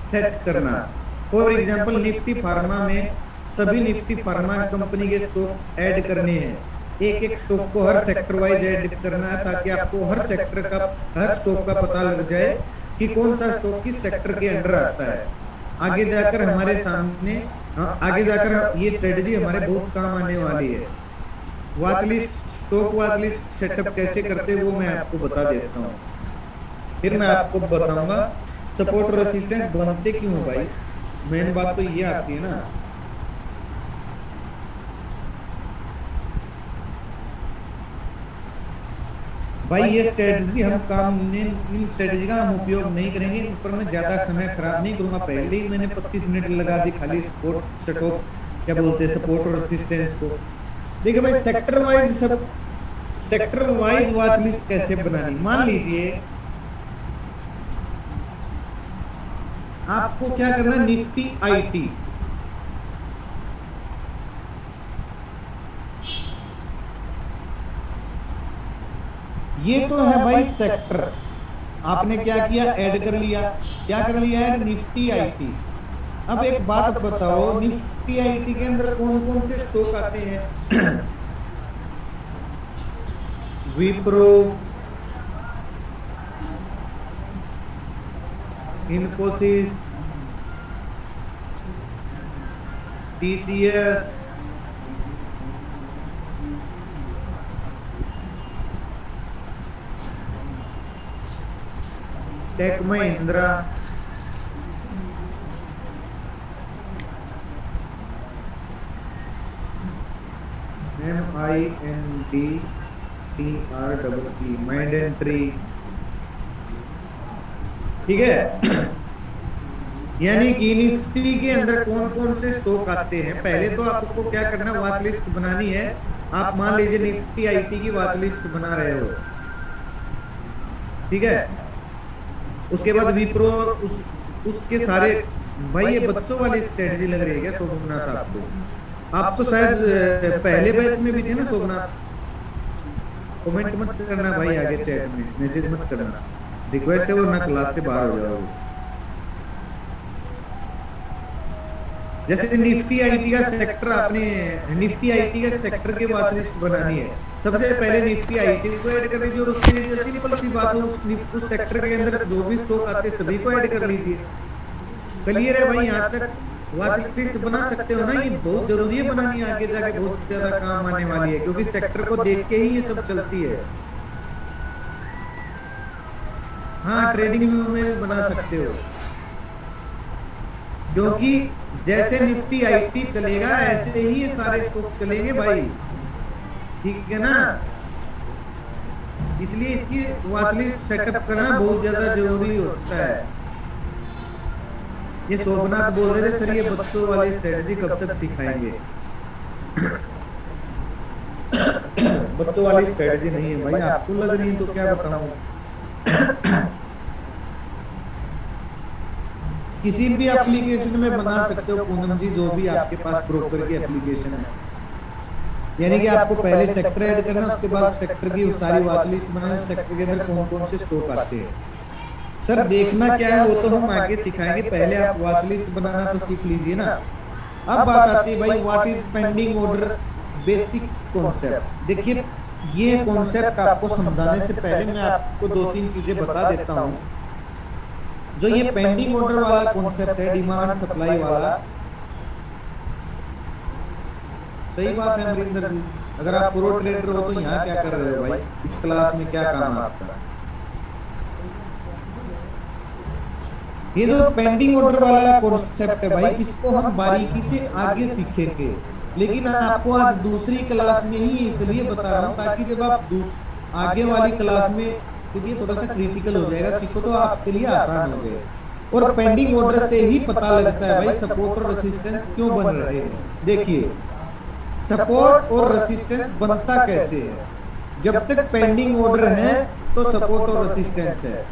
सेट करना। फॉर एग्जांपल निफ्टी फार्मा में सभी निफ्टी फार्मा कंपनी के स्टॉक ऐड करने हैं। एक एक स्टॉक को हर सेक्टर वाइज ऐड करना है ताकि आपको हर सेक्टर का, हर स्टॉक का पता लग जाए कि कौन सा स्टॉक किस सेक्टर के अंडर आता है। आगे जाकर हमारे सामने, आगे जाकर ये स्ट्रेटेजी हमारे बहुत काम आने वाली है। Watch list, stock watch list setup कैसे करते हैं वो मैं आपको बता देता हूँ, फिर मैं आपको बताऊंगा सपोर्ट और रेसिस्टेंस बनते क्यों हो भाई। मेन बात तो ये आती है ना। भाई ये स्ट्रेटजी हम काम ने, इन स्ट्रेटजी का हम उपयोग नहीं करेंगे, इन पर मैं ज्यादा समय खराब नहीं करूंगा। पहले ही मैंने 25 मिनट लगा दी खाली सपोर्ट स्टॉप, क्या बोलते हैं, सपोर्ट और रेसिस्टेंस को। देखिए भाई सेक्टर वाइज, सब सेक्टर वाइज वॉच लिस्ट कैसे बनानी। मान लीजिए आपको क्या करना है, निफ्टी आईटी, ये तो है भाई सेक्टर। आपने क्या किया, ऐड कर लिया। क्या कर लिया, ऐड निफ्टी आईटी। अब एक बात बताओ, निफ्टी आईटी के अंदर कौन कौन से स्टॉक आते हैं? Wipro, Infosys, TCS, take Mahindra, MINDTREE, माइंडेंट्री। ठीक है, यानी कि निफ्टी के अंदर कौन कौन से स्टॉक आते हैं। पहले तो आपको क्या करना है, वॉच लिस्ट बनानी है। आप मान लीजिए निफ्टी आईटी की वॉच लिस्ट बना रहे हो, ठीक है। उसके बाद विप्रो, उसके सारे, भाई ये बच्चों वाली स्ट्रेटजी लग रही है क्या सोमनाथ आपको? आप तो शायद पहले बैच में भी थे ना सोमनाथ। कमेंट मत करना भाई, आगे चैट में मैसेज मत करना, रिक्वेस्ट है, वरना क्लास से बाहर हो जाओगे। जैसे निफ्टी आईटी का सेक्टर, आपने निफ्टी आईटी का सेक्टर के वॉच लिस्ट बनानी है। सबसे पहले निफ्टी आईटी को ऐड कर लीजिए और उसके लिए सिंपल सी बात है, उस सेक्टर के अंदर जो भी स्टॉक आते हैं सभी को ऐड कर लीजिए। क्लियर है भाई, यहाँ तक वॉच लिस्ट बना सकते हो ना। ये बहुत जरूरी है बनानी, आगे जाके बहुत ज्यादा काम आने वाली है, क्योंकि सेक्टर को देख के ही ये सब चलती है। हाँ, ट्रेडिंग व्यू में भी बना सकते हो, क्योंकि जैसे निफ्टी आईटी चलेगा ऐसे ही ये सारे स्टॉक चलेंगे भाई, ठीक है ना। इसलिए इसकी वॉच लिस्ट सेटअप करना बहुत ज्यादा जरूरी होता है। ये सोमनाथ बोल रहे थे सर ये बच्चों वाली स्ट्रेटजी कब तक सिखाएंगे? बच्चों वाली स्ट्रेटजी नहीं है भाई, आपको लग रही है तो क्या बताऊं। किसी भी एप्लीकेशन में बना सकते हो पूनम जी, जो भी आपके पास ब्रोकर की एप्लीकेशन है। यानी कि आपको पहले सेक्टर ऐड करना, उसके बाद सेक्टर की सारी वॉच लिस्ट बनाना, सेक्टर के अंदर कौन कौन से स्टॉक आते हैं। सर देखना क्या है वो तो हम आगे सिखाएंगे, पहले आप वॉच लिस्ट बनाना तो सीख लीजिए ना। अब बात आती है भाई, what is pending order, basic concept. देखिए ये कॉन्सेप्ट आपको समझाने से पहले मैं आपको दो तीन चीजें बता देता हूँ। जो ये पेंडिंग ऑर्डर वाला कॉन्सेप्ट है, डिमांड सप्लाई वाला, सही बात है अमरिंदर जी। अगर आप प्रो ट्रेडर हो तो यहाँ क्या कर रहे हो भाई, इस क्लास में क्या काम है आपका? ये जो पेंडिंग ऑर्डर वाला कॉन्सेप्ट है भाई, इसको हम बारीकी से आगे सीखेंगे, लेकिन आपको आज दूसरी क्लास में ही इसलिए बता रहा हूँ ताकि जब आप आगे वाली क्लास में, क्योंकि ये थोड़ा सा क्रिटिकल हो जाएगा, सीखो तो आपके लिए आसान हो जाएगा। और पेंडिंग ऑर्डर से ही पता लगता है भाई सपोर्ट और रेसिस्टेंस क्यों बन रहे हैं। देखिए सपोर्ट और रेसिस्टेंस बनता कैसे है, जब तक पेंडिंग ऑर्डर है तो सपोर्ट और रेसिस्टेंस है,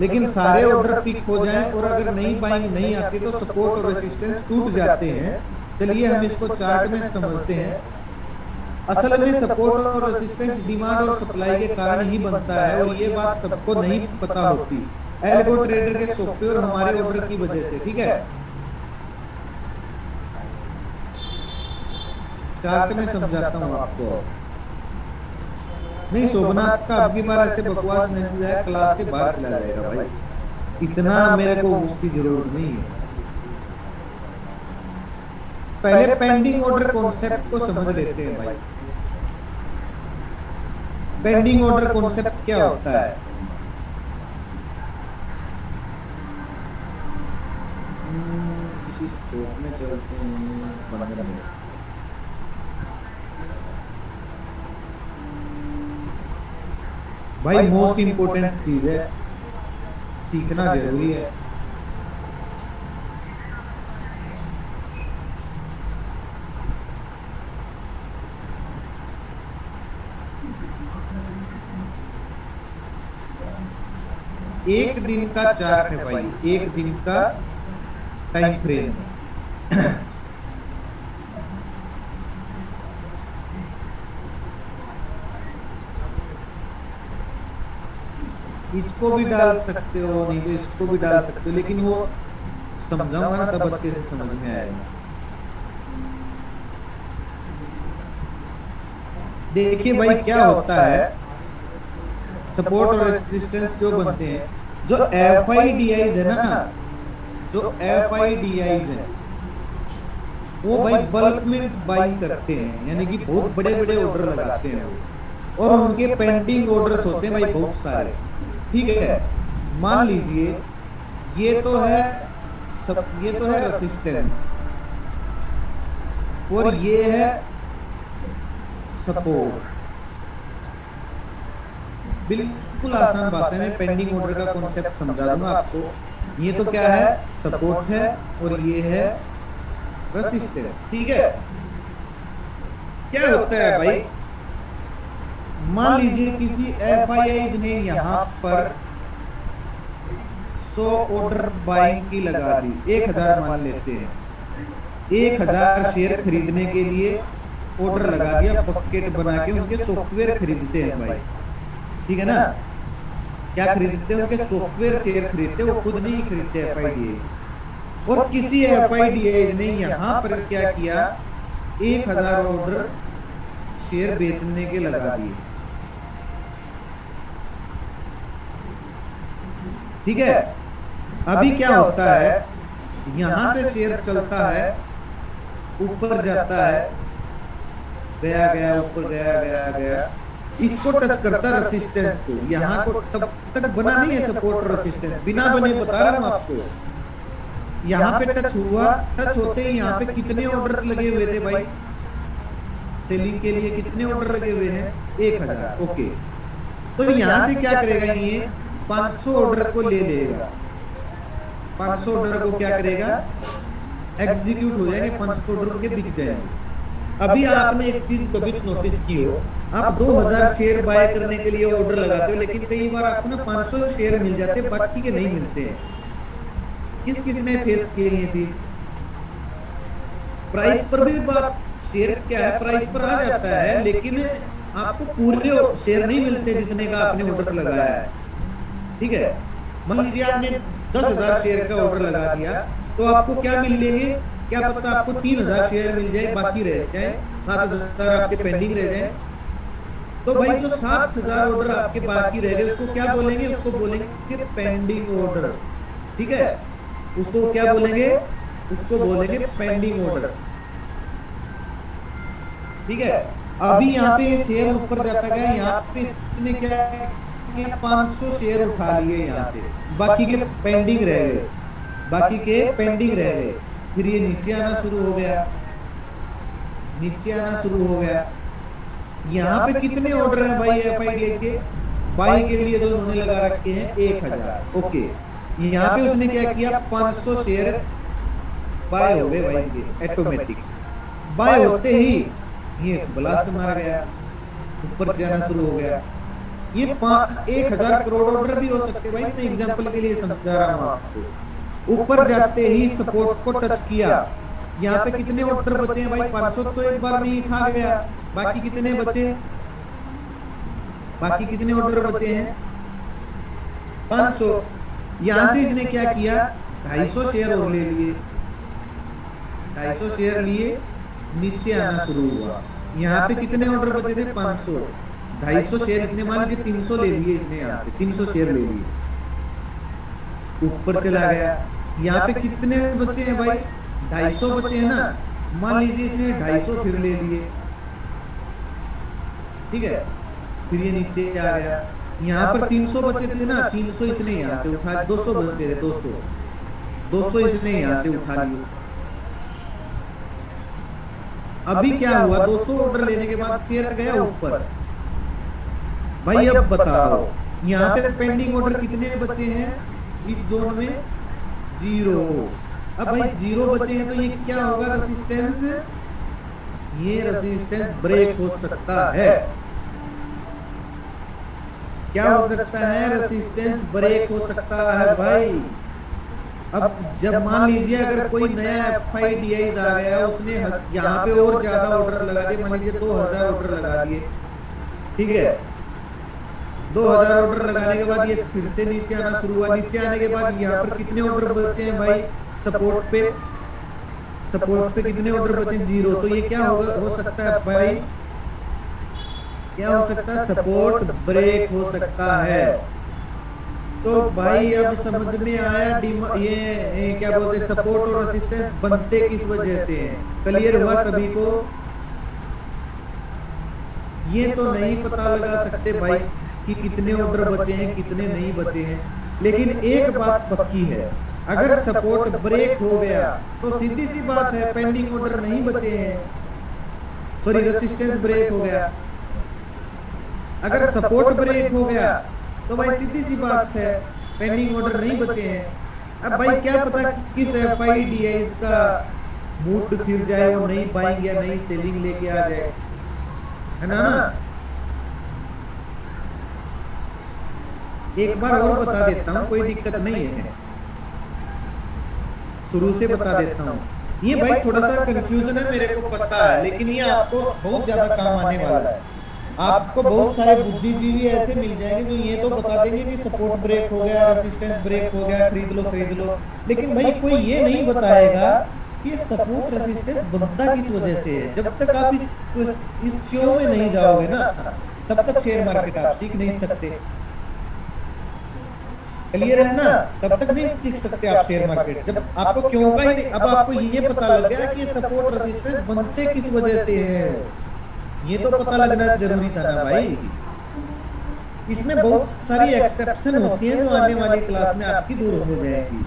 लेकिन सारे ऑर्डर पिक हो जाएं और अगर नहीं बाइंग नहीं आती तो सपोर्ट और रेसिस्टेंस टूट जाते हैं। चलिए हम इसको चार्ट में समझते हैं। असल में सपोर्ट और रेसिस्टेंस डिमांड और सप्लाई के कारण ही बनता है, और ये बात सबको नहीं पता होती। एल्गो ट्रेडर के सॉफ्टवेयर हमारे ऑर्डर की वजह से, ठीक है। चार्ट में समझाता हूँ आपको। नहीं, शोभनाथ का अब की बार ऐसे बकवास मैसेज आया, क्लास से बाहर चला जाएगा भाई, इतना मेरे को उसकी जरूरत नहीं है। पहले पेंडिंग ऑर्डर कॉन्सेप्ट को समझ लेते हैं भाई। पेंडिंग ऑर्डर कॉन्सेप्ट क्या होता है? इसी स्कोप में चलते हैं 15 मिनट। भाई मोस्ट इंपोर्टेंट चीज है, सीखना जरूरी है। एक दिन का चार्ट है भाई, एक दिन का टाइम फ्रेम है। इसको भी डाल सकते हो, नहीं तो इसको भी डाल सकते हो, लेकिन वो समझाऊंगा ना तब अच्छे से समझ में आएगा। देखिए भाई क्या होता है, सपोर्ट और रेजिस्टेंस क्यों बनते हैं? जो एफआईडीआईज है ना, जो एफआईडीआईज है वो भाई बल्क में बाइंग करते हैं, यानी कि बहुत बड़े बड़े ऑर्डर लगाते हैं वो, और उनके पेंडिंग ऑर्डर्स होते हैं भाई बहुत सारे, ठीक है। मान लीजिए ये तो है ये तो है रेसिस्टेंस, और ये है सपोर्ट। बिल्कुल आसान भाषा में पेंडिंग ऑर्डर का कॉन्सेप्ट समझा दूंगा आपको। ये तो क्या है, सपोर्ट है, और ये है रेसिस्टेंस, ठीक है। क्या होता है भाई, मान लीजिए किसी एफआईआई ने यहां पर 100 ऑर्डर बाइंग की लगा दी, 1000 मान लेते हैं, 1000 शेयर खरीदने के लिए ऑर्डर लगा दिया, बकेट बना के उनके सॉफ्टवेयर खरीदते हैं भाई, ठीक है ना। क्या खरीदते हैं? उनके सॉफ्टवेयर शेयर खरीदते हैं, वो खुद नहीं खरीदते एफआईडीआई। और किसी एफआईडीआई ने यहां पर क्या किया, 1000 ऑर्डर शेयर बेचने के लगा दिए, ठीक है। अभी क्या होता है, यहां से शेयर चलता है, ऊपर जाता है, गया गया ऊपर गया गया गया, इसको टच करता है रेसिस्टेंस को, यहाँ को तब तक बना नहीं है सपोर्ट और रेसिस्टेंस, बिना बने बता रहा हूं आपको। यहाँ पे टच हुआ, टच होते ही यहाँ पे कितने ऑर्डर लगे हुए थे भाई, सेलिंग के लिए कितने ऑर्डर लगे हुए हैं, 1000, ओके। तो यहाँ से क्या करेगा, ये 500 ऑर्डर को ले लेगा, 500 ऑर्डर को क्या करेगा, एग्जीक्यूट हो जाएंगे, 500 ऑर्डर के बिक जाएंगे। अभी आपने एक चीज कभी नोटिस की हो, आप 2000 शेयर बाय करने के लिए ऑर्डर लगाते हो, लेकिन कई बार आपको ना 500 शेयर मिल जाते हैं, बाकी के नहीं मिलते हैं। किस किस ने फेस किए ये चीज? प्राइस पर भी बात, शेयर क्या है, प्राइस पर आ जाता है, लेकिन आपको पूरे शेयर नहीं मिलते जितने का आपने ऑर्डर लगाया है, ठीक है। मान लीजिए आपने 10,000 शेयर का ऑर्डर लगा दिया, तो आपको क्या मिलेंगे, क्या पता आपको 3000 शेयर मिल जाए, बाकी रह जाए 7000 आपके पेंडिंग रह जाए। तो भाई जो 7000 ऑर्डर आपके बाकी रह गए, उसको क्या बोलेंगे, उसको बोलेंगे पेंडिंग ऑर्डर, ठीक है। उसको क्या बोलेंगे, उसको बोलेंगे पेंडिंग ऑर्डर, ठीक है। अभी यहाँ पे शेयर ऊपर जाता गया, यहाँ पे इसने क्या किया, 500 शेयर उठा लिए यहाँ से, बाकी के पेंडिंग रह गए, बाकी के पेंडिंग रह गए। फिर ये नीचे आना शुरू हो गया, नीचे आना शुरू हो गया। यहाँ पे कितने ऑर्डर हैं भाई एफआईडीआई के, बाई के लिए जो उन्होंने लगा रखे हैं 1000, ओके। यहाँ पे उसने क्या किया, 500 शेयर बाय हो गए भाई, ऑटोमेटिक बाय होते ही ये ब्लास्ट मार गया, ऊपर जाना शुरू हो गया। ये 1000 करोड़ ऑर्डर भी हो सकते भाई, मैं एग्जांपल के लिए समझा रहा हूँ आपको। ऊपर जाते ही सपोर्ट को टच किया, यहाँ पे कितने ऑर्डर बचे हैं भाई, 500 तो एक बार में ही खा गया, बाकी कितने बचे, बाकी कितने ऑर्डर बचे हैं 500। यहां से इसने क्या किया, 250 शेयर और ले लिए, 250 शेयर लिए, नीचे आना शुरू हुआ। यहाँ पे कितने ऑर्डर बचे थे 500, 250 शेयर इसने मान लीजिए 300 ले लिए, इसने यहाँ से 300 शेयर ले लिए, ऊपर चला गया। यहाँ पे कितने बचे हैं भाई, 250 बचे हैं ना, मान लीजिए इसने 250 फिर ले लिए, ठीक है, फिर ये नीचे आ गया। यहाँ पर 300 बचे थे ना, 300 इसने यहाँ से उठा, 200 बचे थे, 200 200 इसने यहाँ से उठा लिए। अभी क्या हुआ, 200 ऑर्डर लेने के बाद शेयर गया ऊपर। भाई अब बताओ यहाँ पे पेंडिंग ऑर्डर कितने बचे हैं इस जोन में, 0। अब भाई 0 बचे हैं तो ये क्या होगा, रेसिस्टेंस, ये रेसिस्टेंस ब्रेक हो सकता है। क्या हो सकता है, रेसिस्टेंस ब्रेक हो सकता है भाई। अब जब मान लीजिए अगर कोई नया FIDIs आ गया, उसने यहाँ पे और ज्यादा ऑर्डर लगा दिए, मान लीजिए 2000 ऑर्डर लगा दिए, ठीक है, 2000 ऑर्डर लगाने के बाद ये फिर से नीचे आना शुरू हुआ। नीचे आने के बाद यहाँ पर कितने ऑर्डर बचे हैं भाई, सपोर्ट पे, सपोर्ट पे कितने ऑर्डर बचे, 0। तो ये क्या होगा, हो सकता है भाई, क्या हो सकता है, सपोर्ट ब्रेक हो सकता है। तो भाई अब समझ में आया ये क्या बोलते हैं, सपोर्ट और रेसिस्टेंस बनते किस वजह से हैं, क्लियर हुआ सभी को। ये तो नहीं पता लगा सकते भाई कि कितने ऑर्डर बचे हैं कितने नहीं बचे हैं, लेकिन एक बात पक्की है, अगर सपोर्ट ब्रेक हो गया तो सीधी सी बात है पेंडिंग ऑर्डर नहीं बचे हैं, सॉरी रेसिस्टेंस ब्रेक हो गया। अगर सपोर्ट ब्रेक हो गया तो भाई सीधी सी बात है पेंडिंग ऑर्डर नहीं बचे हैं। अब भाई क्या पता किस FIDIs का मूड फिर जाए, वो नहीं बाइंग या नहीं सेलिंग लेके आ जाए, है ना। एक बार और बता देता हूँ, कोई दिक्कत नहीं है, शुरू से बता देता हूँ। ये भाई थोड़ा सा कंफ्यूजन है मेरे को पता है, लेकिन ये आपको बहुत ज्यादा काम आने वाला है। आपको बहुत सारे बुद्धिजीवी ऐसे मिल जाएंगे जो ये तो बता देंगे कि सपोर्ट ब्रेक हो गया, रेसिस्टेंस ब्रेक हो गया, खरीद लो खरीद लो, लेकिन भाई कोई ये नहीं बताएगा कि सपोर्ट रेसिस्टेंस बनता किस वजह से है। जब तक आप इस क्यों में नहीं जाओगे ना, तब तक शेयर मार्केट आप सीख नहीं सकते, क्लियर है ना, तब तक नहीं सीख सकते आप शेयर मार्केट। जब आपको क्यों का ही, अब आपको ये पता लग गया कि सपोर्ट रेसिस्टेंस बनते किस वजह से है, ये तो पता लगना जरूरी था ना भाई। इसमें बहुत सारी एक्सेप्शन होती है जो आने वाली क्लास में आपकी दूर हो जाएगी।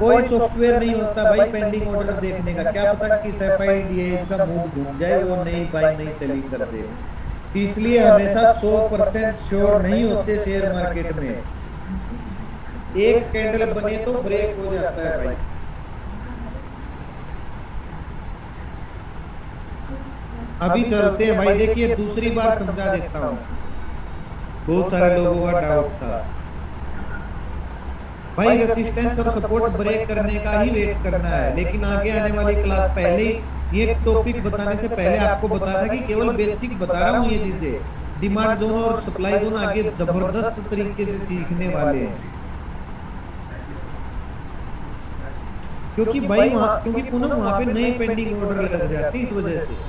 कोई सॉफ्टवेयर नहीं होता भाई पेंडिंग ऑर्डर देखने का, क्या पता कि FIDIs का मूड घूम जाए, वो नहीं बाई नहीं सेलिंग कर दे। इसलिए हमेशा 100% श्योर नहीं होते शेयर मार्केट में। एक कैंडल बने तो ब्रेक हो जाता है भाई। अभी चलते हैं भाई, देखिए दूसरी बार समझा देता हूँ, बहुत सारे लोगों का डाउट था भाई। रेसिस्टेंस और सपोर्ट ब्रेक करने का ही वेट करना है, लेकिन आगे आने वाली क्लास पहले ही ये टॉपिक बताने से पहले आपको बताया था कि केवल बेसिक बता रहा हूँ। ये चीजें डिमांड जोन और सप्लाई जोन आगे जबरदस्त तरीके से सीखने वाले हैं, क्योंकि भाई वहां, क्योंकि पुनः वहां पे नए पेंडिंग ऑर्डर लग जाते इस वजह से।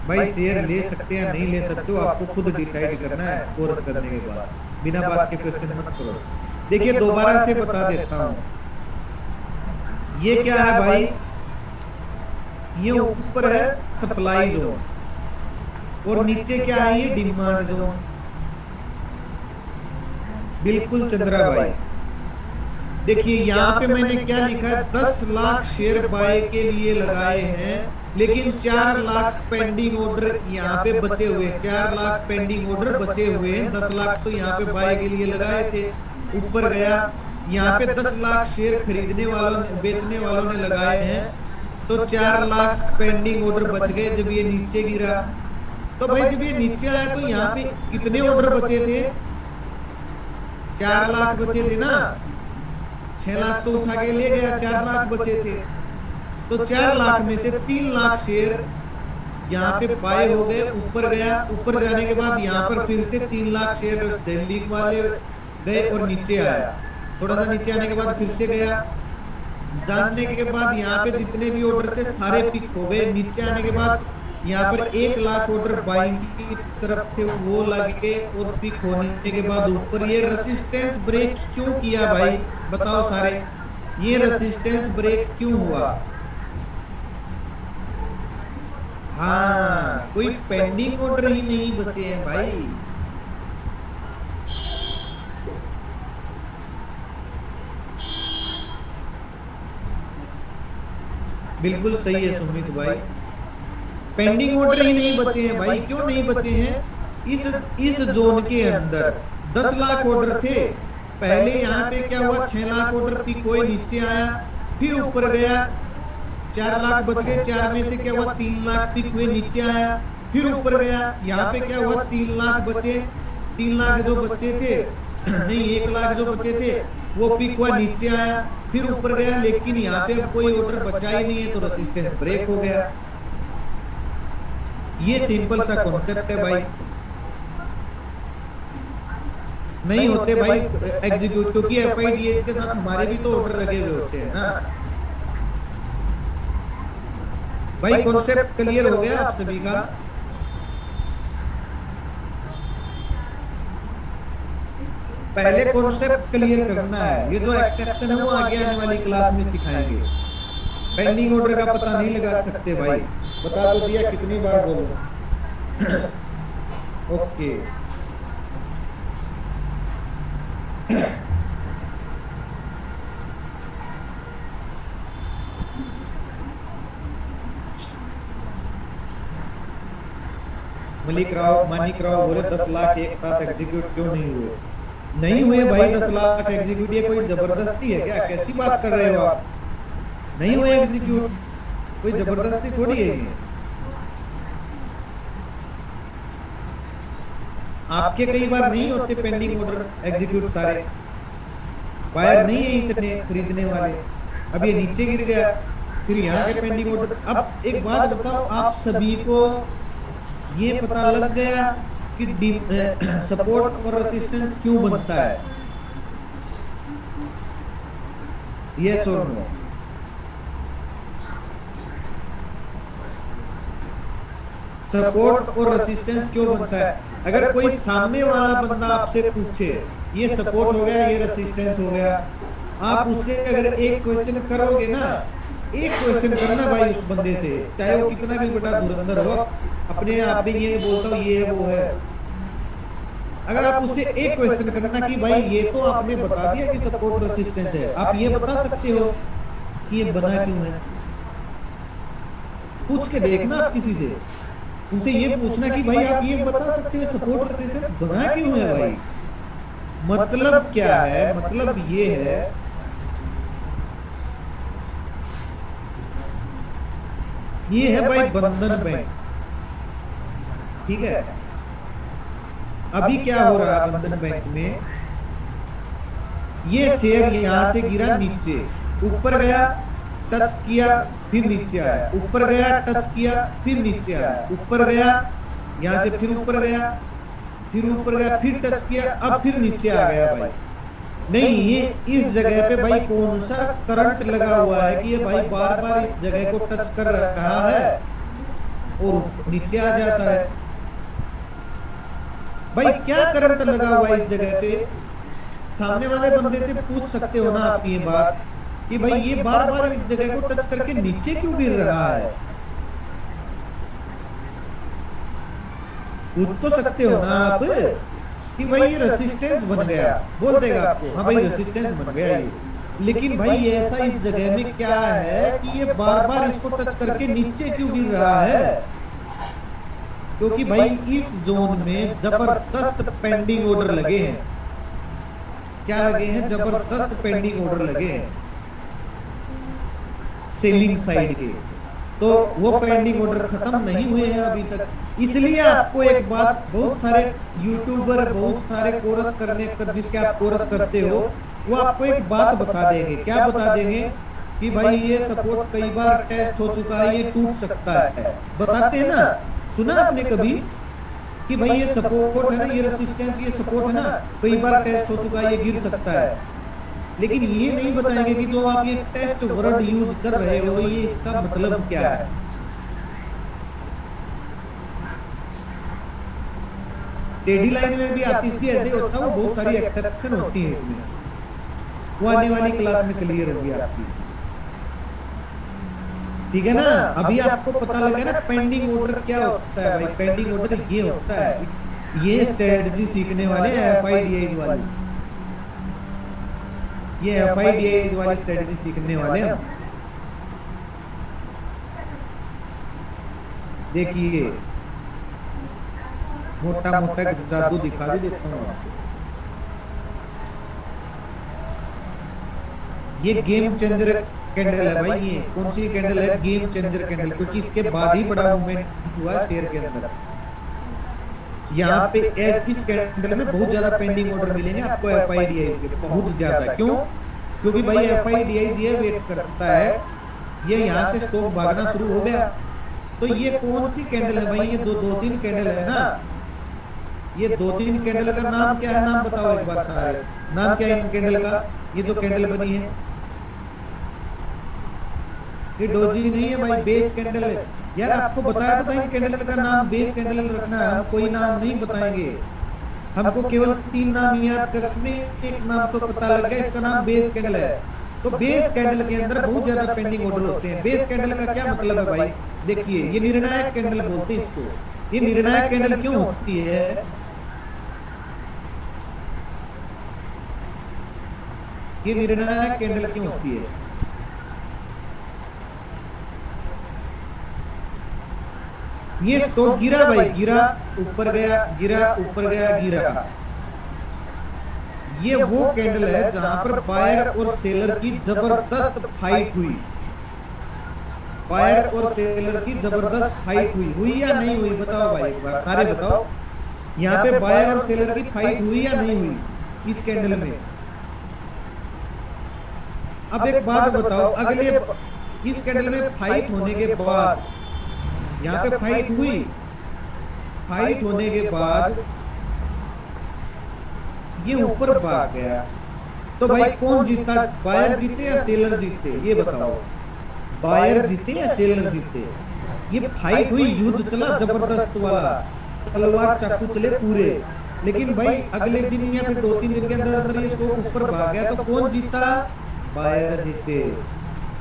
भाई शेयर ले सकते हैं या नहीं ले सकते हो आपको खुद डिसाइड करना है कोर्स करने के बाद, बिना बात के क्वेश्चन मत करो। देखिए दोबारा से बता देता हूं, ये क्या है भाई, ये ऊपर है सप्लाई जोन और नीचे क्या है, ये डिमांड जोन। बिल्कुल चंद्रा भाई, देखिए यहाँ पे मैंने क्या लिखा है, 10 लाख शेयर बाय के लिए लगाए हैं, लेकिन 4 लाख पेंडिंग ऑर्डर यहाँ पे बचे हुए हैं, 4 लाख पेंडिंग ऑर्डर बचे हुए हैं। 10 लाख तो यहाँ पे बाय के लिए लगाए थे, ऊपर गया, यहाँ पे 10 लाख शेयर खरीदने वालों ने, बेचने वालों ने लगाए हैं, तो 4 लाख पेंडिंग ऑर्डर बच गए जब ये नीचे गिरा। तो भाई जब ये नीचे आया तो यहाँ पे कितने ऑर्डर बचे थे, 4 लाख बचे थे ना, 6 लाख तो उठा के ले गया, 4 लाख बचे थे। तो 4 लाख में से 3 लाख शेयर यहाँ पे बाय हो गए, ऊपर गया। ऊपर जाने के बाद यहाँ पर फिर से 3 लाख शेयर सेलिंग वाले गए और नीचे आया। थोड़ा सा नीचे आने के बाद फिर से गया, जानने के बाद यहाँ पे जितने भी ऑर्डर थे सारे पिक हो गए। नीचे आने के बाद यहाँ पर 1 लाख ऑर्डर बाइंग की तरफ थे, वो लगे और पिक होने के बाद ऊपर। ये रेसिस्टेंस ब्रेक क्यों किया भाई, बताओ सारे, ये रेसिस्टेंस ब्रेक क्यों हुआ? हाँ, कोई पेंडिंग ऑर्डर ही नहीं बचे हैं भाई। बिल्कुल सही है सुमित भाई, पेंडिंग ऑर्डर ही नहीं बचे हैं भाई। क्यों नहीं बचे हैं? इस जोन के अंदर 10 लाख ऑर्डर थे पहले। यहाँ पे क्या हुआ, 6 लाख ऑर्डर पिक हुए, नीचे आया, फिर ऊपर गया, 4 लाख बच गए। 4 में से क्या हुआ, 3 लाख पिक हुए, नीचे आया, फिर ऊपर गया। यहाँ पे क्या हुआ, 3 लाख बचे। 3 लाख जो बचे थे नहीं, 1 लाख जो बचे थे वो पिक हुआ, नीचे आया, फिर ऊपर गया। लेकिन यहाँ पे अब कोई ऑर्डर बचा ही नहीं है, तो रेसिस्टेंस ब्रेक हो गया। ये सिंपल सा कॉन्सेप्ट है भाई। नहीं होते भाई एग्जीक्यूट, क्योंकि एफआईडीएस के साथ हमारे भी तो ऑर्डर लगे हुए होते हैं ना भाई। कॉन्सेप्ट क्लियर हो गया आप सभी का? पहले कॉन्सेप्ट क्लियर करना है। ये जो एक्सेप्शन है वो आगे आने वाली क्लास में सिखाएंगे। पेंडिंग ऑर्डर का पता नहीं लगा सकते भाई, बता तो दिया, कितनी बार बोलो। ओके, मलिक राव, मानिक राव बोले 10 लाख एक साथ एग्जीक्यूट क्यों नहीं हुए? नहीं हुए भाई 10 लाख एग्जीक्यूट। ये कोई जबरदस्ती है क्या? कैसी बात कर रहे हो आप? नहीं हुए एग्जीक्यूट, कोई जबरदस्ती थोड़ी है ये। आपके कई बार नहीं होते पेंडिंग ऑर्डर एग्जीक्यूट, सारे बायर नहीं है इतने खरीदने वाले। अब ये नीचे गिर गया, फिर यहाँ के पेंडिंग ऑर्डर। अब एक बात बताओ, आप सभी को ये पता लग गया कि सपोर्ट और रेसिस्टेंस क्यों बनता है? यस और नो? सपोर्ट और रेसिस्टेंस क्यों बनता है? अगर कोई सामने वाला बंदा आपसे पूछे ये सपोर्ट हो गया, ये रेसिस्टेंस हो गया, आप उससे अगर एक क्वेश्चन करोगे ना, एक क्वेश्चन करना भाई उस बंदे से, चाहे वो कितना भी बड़ा धुरंधर हो, अपने आप भी ये बोलता हूँ ये है वो है। अगर आप उससे एक क्वेश्चन करना कि भाई ये तो आपने बता दिया कि सपोर्ट रेसिस्टेंस है, आप ये बता सकते हो कि ये बना क्यों है? पूछ के देखना आप किसी से, उनसे ये पूछना कि भाई आप ये बता सकते हो सपोर्ट रेसिस्टेंस बना क्यों है भाई? मतलब क्या है? मतलब ये है, ये है भाई बंधन बैंक, ठीक है। अभी क्या हो रहा है बंधन बैंक में, ये शेयर यहां से गिरा नीचे, ऊपर गया, टच किया, फिर नीचे आया, ऊपर गया, टच किया, फिर नीचे आया, ऊपर गया, यहां से फिर ऊपर गया, फिर ऊपर गया, फिर टच किया, अब फिर नीचे आ गया भाई। नहीं, ये इस जगह पे भाई कौन सा करंट लगा हुआ है कि ये भाई बार बार इस जगह को टच कर रहा है और नीचे आ जाता है? भाई क्या करंट लगा हुआ है इस जगह पे? सामने वाले बंदे से पूछ सकते हो ना आप ये बात कि भाई ये बार बार इस जगह को टच करके नीचे क्यों गिर रहा है? पूछ तो सकते हो ना आप कि भाई ये रेसिस्टेंस बन गया, बोल देगा आपको हाँ भाई रेसिस्टेंस बन गया ये, लेकिन भाई ऐसा इस जगह में क्या है कि ये बार बार इसको टच करके नीचे क्यों गिर रहा है? क्योंकि भाई इस जोन में जबरदस्त पेंडिंग ऑर्डर लगे हैं। क्या लगे हैं? जबरदस्त पेंडिंग ऑर्डर लगे हैं सेलिंग साइड के, तो वो पेंडिंग ऑर्डर खत्म नहीं हुए हैं अभी तक। इसलिए आपको एक बात, बहुत सारे यूट्यूबर, बहुत सारे कोर्स करने कर, जिसके आप कोर्स करते हो, वो आपको एक बात बता देंगे। क्या बता देंगे? कि भाई ये सपोर्ट कई बार टेस्ट हो चुका है, ये टूट सकता है। बताते हैं ना, सुना आपने कभी कि भाई ये सपोर्ट है ना, ये रेसिस्टेंस, ये सपोर्ट है ना, कई बार टेस्ट हो चुका है, ये गिर सकता है। लेकिन ये नहीं बताएंगे कि जो आप ये टेस्ट वर्ड यूज कर रहे हो, ये इसका मतलब क्या है। टेढ़ी लाइन में भी आती ऐसे ही होता है, वो बहुत सारी एक्सेप्शन होती है इसमें, वो आने वाली क्लास में क्लियर होगी आपकी। ठीक है ना। अभी आपको पता लगा ना पेंडिंग ऑर्डर क्या होता है भाई। पेंडिंग ऑर्डर ये होता है, ये स्ट्रेटजी सीखने वाले FIDIs वाली, ये FIDIs वाली स्ट्रेटजी सीखने वाले हम। देखिए मोटा मोटा जादू दिखा भी देता हूँ आपको। ये गेम चेंजर कैंडल है भाई। ये कौन सी कैंडल है? गेम चेंजर कैंडल, क्योंकि इसके बाद ही बड़ा मूवमेंट हुआ है शेयर के अंदर। यहाँ पे इस कैंडल में बहुत ज्यादा पेंडिंग ऑर्डर मिलेंगे आपको FIDIs के, बहुत ज्यादा। क्यों? क्योंकि भाई FIDIs ये वेट करता है, ये यहाँ से स्टॉक भागना शुरू हो गया तो ये कौन सी कैंडल है भाई? ये दो तीन कैंडल है ना, ये दो तीन कैंडल का नाम क्या है? नाम बताओ एक बार सारे, नाम क्या है इन कैंडल का? ये जो कैंडल बनी है, ये डोजी नहीं है भाई, बेस कैंडल है। यार आपको बताया तो था कि कैंडल का नाम बेस कैंडल रखना है, हम कोई नाम नहीं बताएंगे, हमको केवल 3 नाम याद करने, एक नाम तो पता लग गया, इसका नाम बेस कैंडल है। तो बेस कैंडल के अंदर बहुत ज्यादा पेंडिंग ऑर्डर होते हैं। बेस कैंडल का क्या मतलब है भाई? देखिए ये निर्णायक कैंडल बोलते हैं इसको। ये निर्णायक कैंडल क्यों होती है? ये निर्णायक कैंडल क्यों होती है? ये स्टॉक गिरा भाई, गिरा ऊपर गया, गिरा ऊपर गया, गिरा। ये वो कैंडल है जहां पर बायर और सेलर की जबरदस्त फाइट हुई। बायर और सेलर की जबरदस्त फाइट हुई या नहीं हुई? बताओ भाई एक बार सारे बताओ। यहाँ पे बायर और सेलर की फाइट हुई या नहीं हुई इस कैंडल में? अब एक बात बताओ, अगले इस कैंडल में फाइट होने के बाद, यहाँ पे फाइट हुई, फाइट होने के बाद ये ऊपर भाग गया, तो भाई कौन जीता? बायर जीते या सेलर जीते? ये बताओ, बायर जीते या सेलर जीते? ये फाइट हुई, युद्ध चला जबरदस्त वाला, तलवार चाकू चले पूरे। लेकिन भाई अगले दिन या फिर 2-3 दिन के अंदर अंदर ये स्टॉक ऊपर भाग गया, तो कौन जीता? बायर जीते।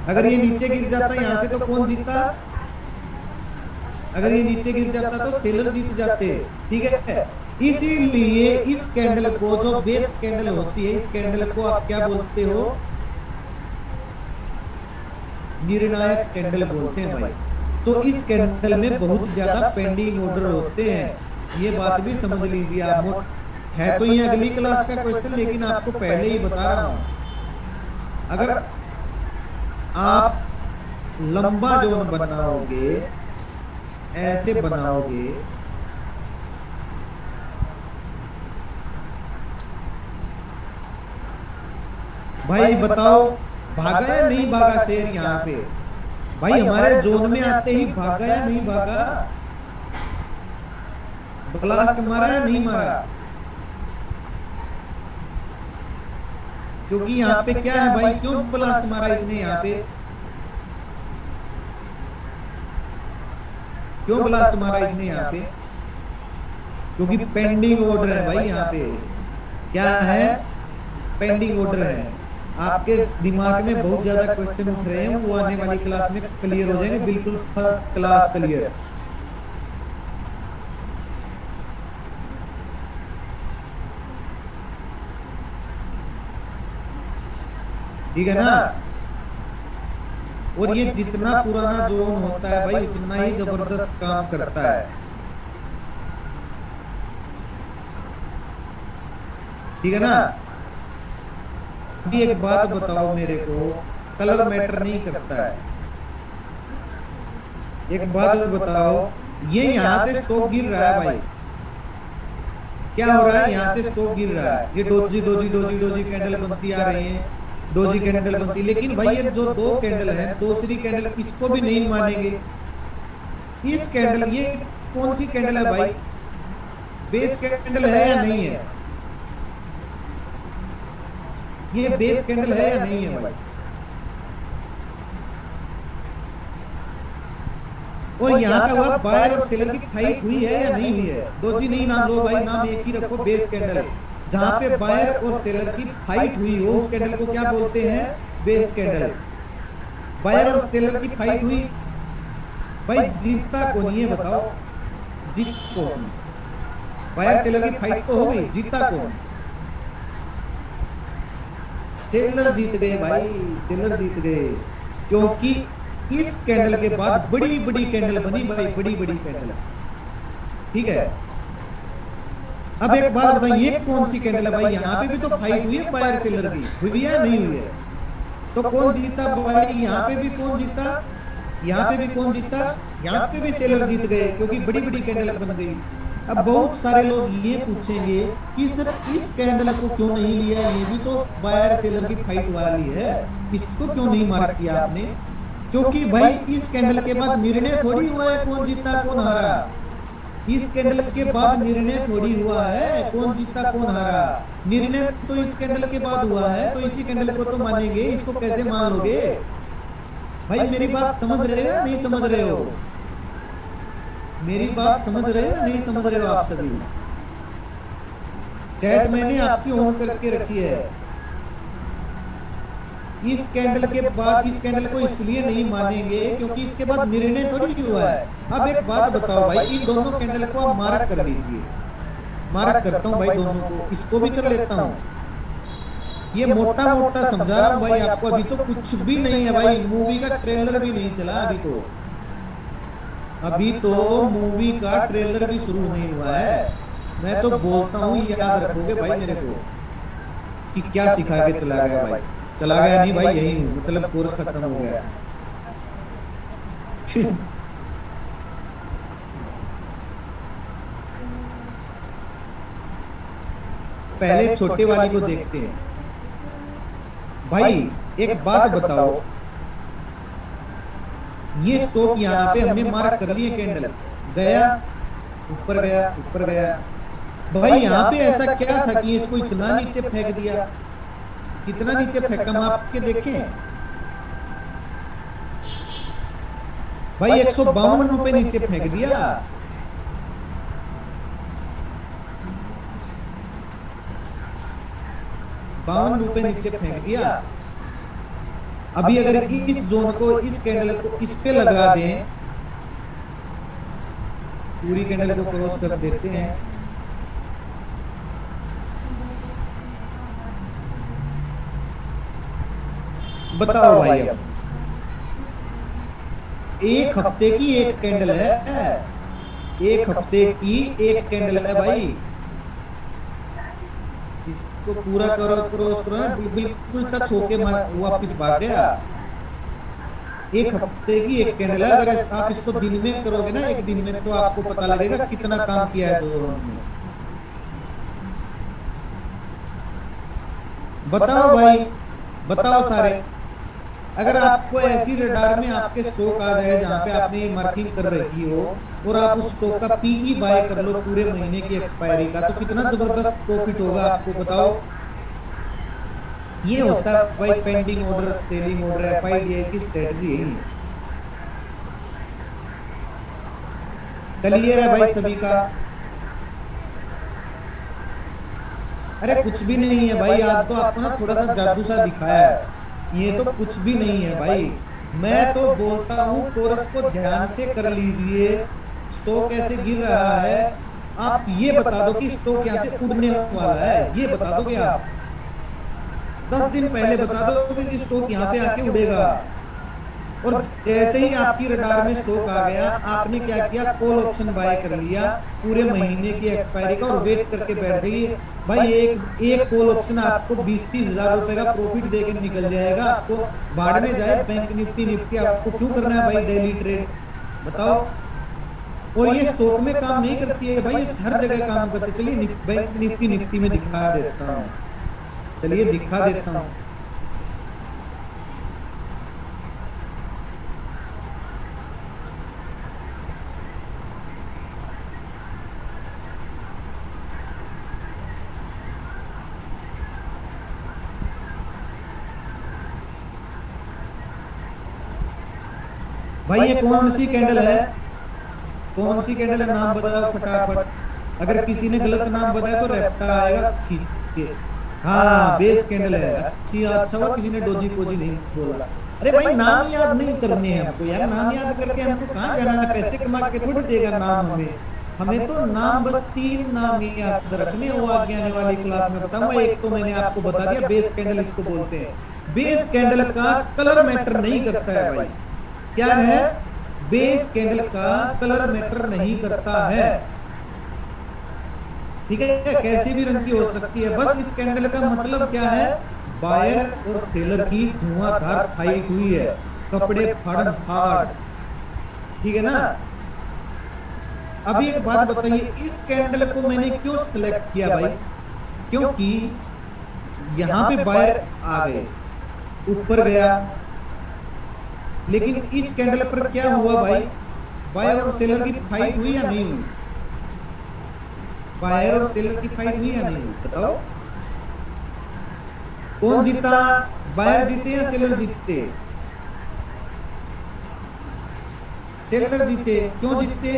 अगर ये नीचे गिर जाता यहाँ से तो कौन जीता? अगर ये नीचे गिर जाता तो सेलर जीत जाते। ठीक है, इसीलिए इस कैंडल को, जो बेस कैंडल होती है, इस कैंडल को आप क्या बोलते हो? निर्णायक कैंडल बोलते हैं भाई। तो इस कैंडल में बहुत ज्यादा पेंडिंग ऑर्डर होते हैं, ये बात भी समझ लीजिए आप। है तो ये अगली क्लास का क्वेश्चन, लेकिन आपको पहले ही बता रहा हूं, अगर आप लंबा जोन बनाओगे, ऐसे बनाओगे, भाई बताओ भागा या नहीं भागा शेर यहाँ पे? भाई हमारे जोन में आते ही भागा या नहीं भागा? ब्लास्ट मारा या नहीं मारा? क्योंकि यहाँ पे क्या है भाई, क्यों ब्लास्ट मारा इसने? यहाँ पे क्यों ब्लास्ट मारा इसने? यहाँ पे क्योंकि पेंडिंग ऑर्डर है भाई। यहाँ पे क्या है? पेंडिंग ऑर्डर है। आपके दिमाग में बहुत ज्यादा क्वेश्चन उठ रहे हैं, वो आने वाली क्लास में क्लियर हो जाएंगे, बिल्कुल फर्स्ट क्लास क्लियर। ठीक है ना। और ये जितना पुराना जोन होता है भाई, उतना ही जबरदस्त काम करता है। ठीक है ना। अभी एक बात बताओ मेरे को, कलर मैटर नहीं करता है। एक बात बताओ, ये यहां से स्टॉक गिर रहा है भाई, क्या हो रहा है, यहाँ से स्टॉक गिर रहा है, ये doji doji doji doji candle बनती आ रही है, डोजी कैंडल बनती, लेकिन भाई ये जो दो कैंडल है, दूसरी कैंडल इसको भी नहीं मानेंगे। इस कैंडल, ये कौन सी कैंडल है भाई, बेस कैंडल है या नहीं है, ये बेस कैंडल है या नहीं है भाई। और यहाँ पे हुआ बायर और सेलर की फाइट हुई है या नहीं हुई है, दोजी नहीं नाम लो भाई, नाम एक ही रखो, बेस कैंडल। जहां पे बायर और सेलर की फाइट हुई हो उस कैंडल को क्या बोलते हैं, बेस कैंडल। बायर और सेलर की फाइट हुई, भाई जीतता कौन ये बताओ, जीत कौन, बायर सेलर की फाइट तो हो गई, जीता कौन, सेलर जीत गए भाई, सेलर जीत गए। क्योंकि इस कैंडल के बाद बड़ी बड़ी कैंडल बनी भाई, बड़ी बड़ी कैंडल, ठीक है। अब एक बात बताइए, ये कौन सी कैंडल है भाई, यहाँ पे भी तो फाइट हुई है बायर सेलर की, हुई है नहीं हुई है, तो कौन जीता भाई, यहाँ पे भी कौन जीता, यहाँ पे भी कौन जीता, यहाँ पे भी सेलर जीत गए, क्योंकि बड़ी बड़ी कैंडल बन गई। अब बहुत सारे लोग ये पूछेंगे कि सर इस कैंडल को क्यों नहीं लिया, ये भी तो बायर सेलर की फाइट वाली है, इसको क्यों नहीं मार्क किया आपने। क्योंकि भाई इस कैंडल के बाद निर्णय थोड़ी हुआ है कौन जीता कौन हारा, इस कैंडल के बाद निर्णय थोड़ी हुआ है कौन जीता कौन हारा, निर्णय तो इस कैंडल के बाद हुआ है, तो इसी कैंडल को तो मानेंगे, इसको कैसे मान लोगे भाई। मेरी बात समझ रहे हो नहीं समझ रहे हो, मेरी बात समझ रहे हो नहीं समझ रहे हो आप सभी। चैट मैंने आपकी ऑन करके रखी है। इस कैंडल के बाद, इस कैंडल को इसलिए नहीं मानेंगे क्योंकि इसके बाद निर्णय थोड़ी हुआ है। अब एक बात बताओ भाई, इन दोनों कैंडल को आप मार्क कर लीजिए, मार्क करता हूं भाई दोनों को, इसको भी कर लेता हूं, ये मोटा मोटा समझा रहा हूं भाई आपको, अभी तो कुछ भी नहीं है भाई, मूवी का ट्रेलर भी नहीं चला अभी तो, अभी तो मूवी का ट्रेलर भी शुरू नहीं हुआ है। मैं तो बोलता हूँ याद रखोगे भाई मेरे को कि क्या सिखा के चला गया भाई, चला गया नहीं भाई, यही हूँ, मतलब कोर्स खत्म हो गया। पहले छोटे वाली को देखते हैं भाई। एक बात बताओ, ये स्टॉक यहाँ पे हमने मार्क कर लिए, कैंडल गया ऊपर गया ऊपर गया, भाई यहाँ पे ऐसा क्या था कि इसको इतना नीचे फेंक दिया, कितना नीचे फेंका हम आपके देखें भाई, 152 रुपए नीचे फेंक दिया, ₹52 नीचे फेंक दिया। अभी अगर इस जोन को, इस कैंडल को इस पे लगा दें, पूरी कैंडल को क्रॉस कर देते हैं, बताओ भाई, अब एक हफ्ते की एक कैंडल है, एक हफ्ते की एक कैंडल है भाई, इसको पूरा करो क्रॉस करो ना, बिल्कुल टच होके वापिस भाग गया। एक हफ्ते की एक कैंडल है, अगर आप इसको दिन में करोगे ना, एक दिन में, तो आपको पता लगेगा कितना काम किया है जो हमने। बताओ भाई, बताओ सारे, अगर आपको ऐसी रडार में आपके स्टॉक आ जाए जहां पे आपने मार्किंग कर रखी हो और आप उस स्टॉक का पीई बाय कर लो पूरे महीने की एक्सपायरी का, तो कितना जबरदस्त प्रॉफिट होगा आपको बताओ। ये होता है भाई पेंडिंग ऑर्डर, सेलिंग ऑर्डर, एफआईडीआई की स्ट्रेटजी है। क्लियर है भाई सभी का? अरे कुछ भी नहीं है भाई, आज तो आपको ना थोड़ा सा जादू सा दिखाया है, ये तो कुछ भी नहीं है भाई। मैं तो बोलता हूँ कोर्स को ध्यान से कर लीजिए, स्टॉक कैसे गिर रहा है, आप ये बता दो कि स्टॉक यहाँ से उड़ने वाला है, ये बता दोगे आप 10 दिन पहले बता दो कि स्टॉक यहाँ पे आके उड़ेगा। और जैसे ही आपकी रडार में स्टॉक आ गया, आपने क्या किया, कॉल ऑप्शन बाय कर लिया पूरे महीने की एक्सपायरी का और वेट करके बैठ गई भाई। एक कॉल ऑप्शन आपको 20-30 हजार रुपए का प्रॉफिट देके निकल जाएगा, आपको भाड़ में जाए बैंक निफ्टी निफ्टी, आपको क्यों करना है भाई डेली ट्रेड, बताओ। और ये स्टॉक में काम नहीं करती है भाई, ये हर जगह काम करती है। चलिए बैंक निफ्टी निफ्टी में दिखा देता हूँ, चलिए दिखा देता हूँ। भाई ये कौन सी कैंडल है, कौन सी कैंडल है, नाम बताओ फटाफट। अगर किसी ने गलत नाम बताया तो रेप्टा आएगा खींच के। हाँ बेस कैंडल है, अच्छी, अच्छा हुआ किसी ने डोजी पोजी नहीं बोला। अरे भाई नाम याद नहीं करने हैं हमको यार, नाम याद करके हमको कहाँ जाना है, पैसे कमा के थोड़ी देगा नाम हमें। हमें तो नाम बस 3 नाम याद रखने, वो आगे आने वाली क्लास में बताऊंगा। एक तो मैंने आपको बता दिया, बेस कैंडल इसको बोलते हैं। बेस कैंडल का कलर मैटर नहीं करता है भाई, क्या है, बेस कैंडल का कलर मैटर नहीं करता है, ठीक है, कैसी भी रंग की हो सकती है। बस इस कैंडल का मतलब क्या है, बायर और सेलर की धुआंधार फाइट हुई है, कपड़े फाड़ फाड़, ठीक है ना। अभी एक बात बताइए, इस कैंडल को मैंने क्यों सिलेक्ट किया भाई, क्योंकि यहां पे बायर आ गए, ऊपर गया, लेकिन इस कैंडल पर क्या हुआ भाई, बायर और सेलर की फाइट हुई या नहीं हुई, बायर और सेलर की फाइट हुई या नहीं हुई, बताओ कौन जीता, बायर जीते या सेलर जीते, सेलर जीते। क्यों जीते,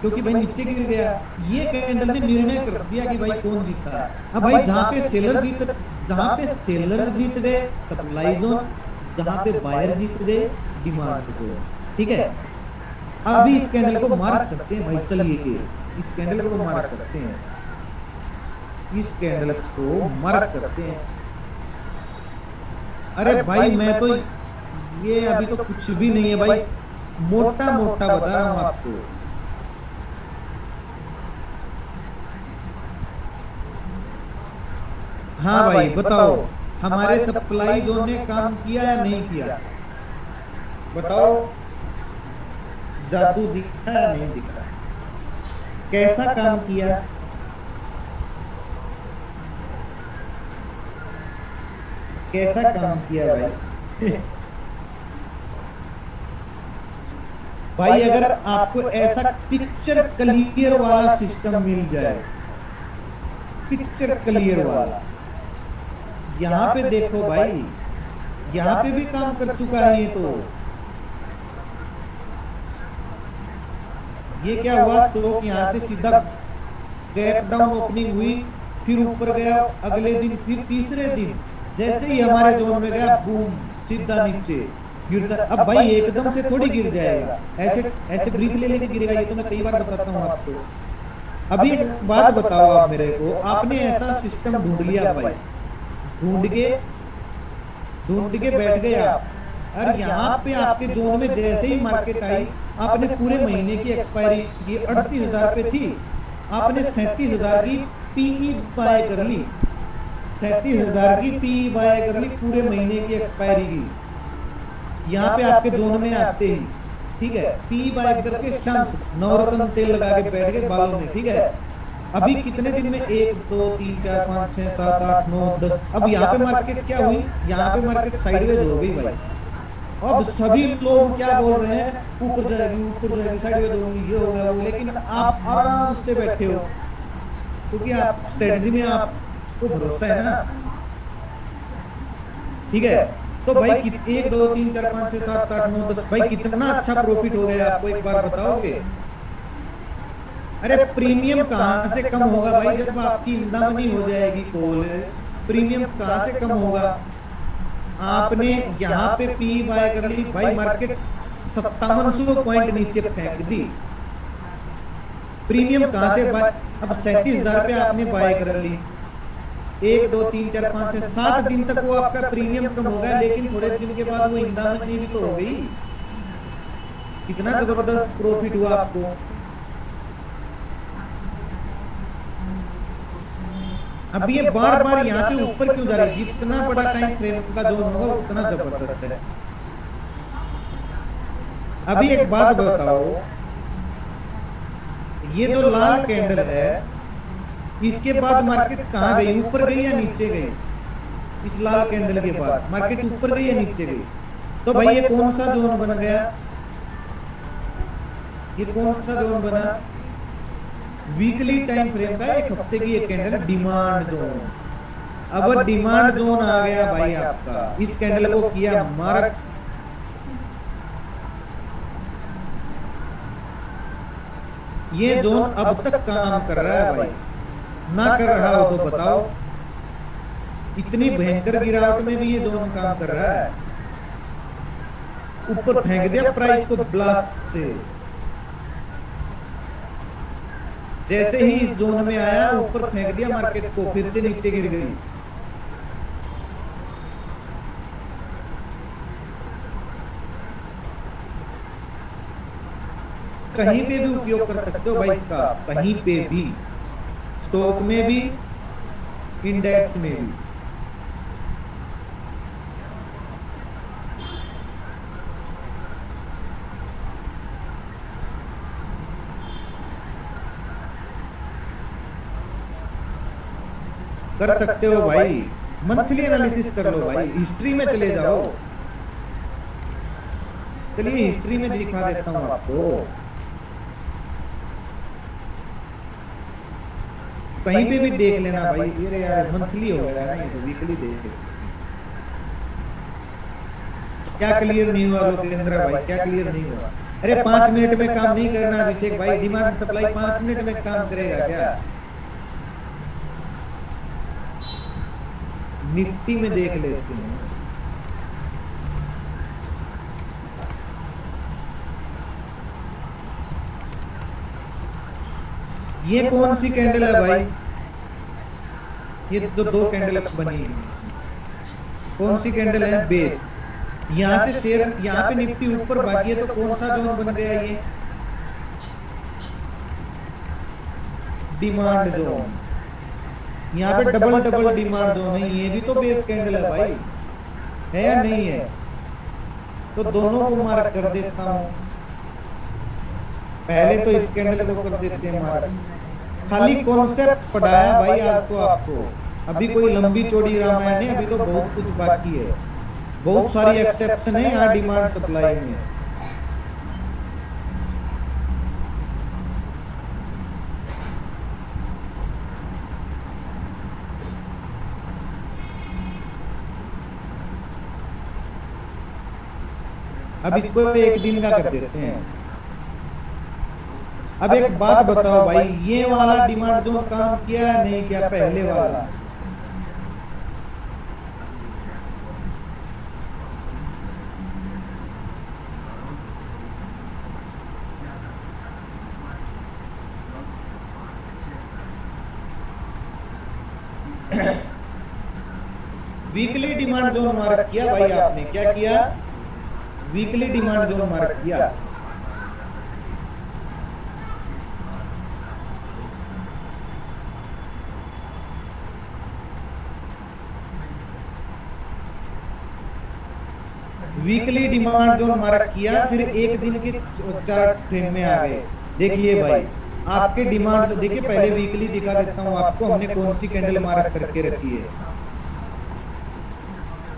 क्योंकि भाई नीचे गिर गया। ये कैंडल ने निर्णय कर दिया कि भाई कौन जीता। अब भाई जहां पे सेलर जीत गए सप्लाई जोन, जहां पे बायर जीत गए डिमांड जोन, ठीक है। अभी इस कैंडल को मार्क करते हैं भाई, चलिए इस कैंडल को मार्क करते हैं, इस कैंडल को मार्क करते हैं। अरे भाई मैं तो, ये अभी तो कुछ भी नहीं है भाई, मोटा मोटा बता रहा हूं आपको। हाँ भाई बताओ, हमारे सप्लाई जोन ने काम किया या नहीं किया, बताओ, जादू दिखा या नहीं दिखा, कैसा काम किया, कैसा काम किया भाई। भाई अगर आपको ऐसा पिक्चर क्लियर वाला सिस्टम मिल जाए, पिक्चर क्लियर वाला, यहां पे देखो भाई, यहां पे भी काम कर चुका है ये तो। ये क्या हुआ, स्टॉक यहां से सीधा गैप डाउन ओपनिंग हुई, फिर ऊपर गया, अगले दिन फिर तीसरे दिन जैसे ही हमारे जोन में गया, बूम सीधा नीचे गिरता। अब भाई एकदम से थोड़ी गिर जाएगा, ऐसे ऐसे ब्रीथ ले लेके गिरेगा, ये तो मैं कई बार बताता हूँ आपको। अभी एक बात बताओ आप मेरे को, आपने ऐसा सिस्टम ढूंढ लिया भाई, ढूंढ के बैठ गए आप, और यहाँ पे आपके जोन में जैसे ही मार्केट आई, आपने पूरे महीने की एक्सपायरी की 38,000 पे थी, आपने 37,000 की पीई बाय कर ली, 37,000 की पीई बाय कर ली, पूरे महीने की एक्सपायरी की। यहाँ पे आपके जोन में आते ही, ठीक है, पी बाय करके शांत नवरत्न तेल लगा के बैठ गए बालों में, ठीक है। अभी कितने दिन में, 1 2 3 4 5 6 7 8 9 10, अब यहाँ पे मार्केट क्या हुई, यहाँ पे मार्केट साइडवेज हो गई भाई। अब सभी लोग क्या बोल रहे हैं, ऊपर जाएगी साइडवेज होगी, ये होगा वो, लेकिन आप आराम से बैठे हो, क्योंकि आप स्ट्रेटजी में आपको भरोसा है ना, ठीक है। तो भाई 1 2 3 4 5 6 7 8 9 10, भाई कितना अच्छा प्रॉफिट हो गया आपको, एक बार बताओगे। अरे प्रीमियम कहां से कम होगा भाई, जब आपकी इंदामनी हो जाएगी कॉल, प्रीमियम कहां से कम होगा। आपने यहाँ पे पी बाय कर ली भाई, मार्केट 5700 पॉइंट नीचे फेंक दी, प्रीमियम कहां से बाय, अब 37,000 पे आपने बाय कर ली, 1 2 3 4 5 6 7 दिन तक वो आपका प्रीमियम कम हो गया, लेकिन थोड़े दिन के बाद वो इंदामनी भी तो हो गई। कितना जबरदस्त प्रॉफिट हुआ आपको। अब ये बार बार यहाँ पे ऊपर क्यों जा रही है, जितना बड़ा टाइम फ्रेम का जोन होगा उतना जबरदस्त है। अभी एक बात बताओ, ये जो लाल कैंडल है, इसके बाद मार्केट कहाँ गई, ऊपर गई या नीचे गई? इस लाल कैंडल के बाद मार्केट ऊपर गई या नीचे गई? तो भाई ये कौन सा जोन बन गया, ये कौन सा जोन बना? वीकली टाइम फ्रेम का एक हफ्ते की एक कैंडल डिमांड जोन। अब डिमांड जोन आ गया भाई आपका, इस कैंडल को किया मार्क। ये जोन अब तक काम कर रहा है भाई, ना कर रहा हो तो बताओ। इतनी भयंकर गिरावट में भी ये जोन काम कर रहा है। ऊपर फेंक दिया प्राइस को ब्लास्ट से, जैसे ही इस जोन में आया ऊपर फेंक दिया मार्केट को, फिर से नीचे गिर गई। कहीं पे भी उपयोग कर सकते हो भाई इसका, कहीं पे भी, स्टॉक में भी, इंडेक्स में भी। कर सकते हो भाई, मंथली एनालिसिस कर लो भाई, हिस्ट्री में चले जाओ। चलिए हिस्ट्री में दिखा देता हूं आपको। कहीं पे भी देख लेना भाई। ये यार मंथली हो गया ना, ये तो वीकली देख। क्या क्लियर नहीं हुआ लोकेंद्र भाई, क्या क्लियर नहीं हुआ? अरे 5 मिनट में काम नहीं करना अभिषेक भाई, डिमांड सप्लाई 5 मिनट में काम करेगा क्या? निफ्टी में देख लेते हैं। ये कौन सी कैंडल है भाई? ये तो दो कैंडल बनी है। कौन सी कैंडल है? बेस। यहां से शेयर, यहां पे निफ्टी ऊपर भागी है, तो कौन सा जोन बन गया ये? Demand zone. यहाँ पे डबल डबल डिमांड जोन है, ये भी तो बेस कैंडल है भाई, है या नहीं है? तो दोनों को मार्क कर देता हूं। पहले तो इस कैंडल को कर देते हैं मार्क। खाली कॉन्सेप्ट पढ़ाया भाई आज तो आपको, अभी कोई लंबी चौड़ी रामायण नहीं, अभी तो बहुत कुछ बाकी है, बहुत सारी एक्सेप्शन है यहाँ डिमांड सप्लाई में। अब इसको एक दिन का कर देते हैं। अब एक बात बताओ भाई, ये वाला डिमांड जोन काम किया है नहीं किया? पहले वाला वीकली डिमांड जोन मार्क किया भाई आपने, क्या किया? वीकली डिमांड जोन मार्क किया। वीकली डिमांड जोन मार्क किया, फिर एक दिन के चार्ट फ्रेम में आ गए। देखिए भाई आपके डिमांड जो, देखिए पहले वीकली दिखा देता हूं आपको, हमने कौन सी कैंडल मार्क करके रखी है,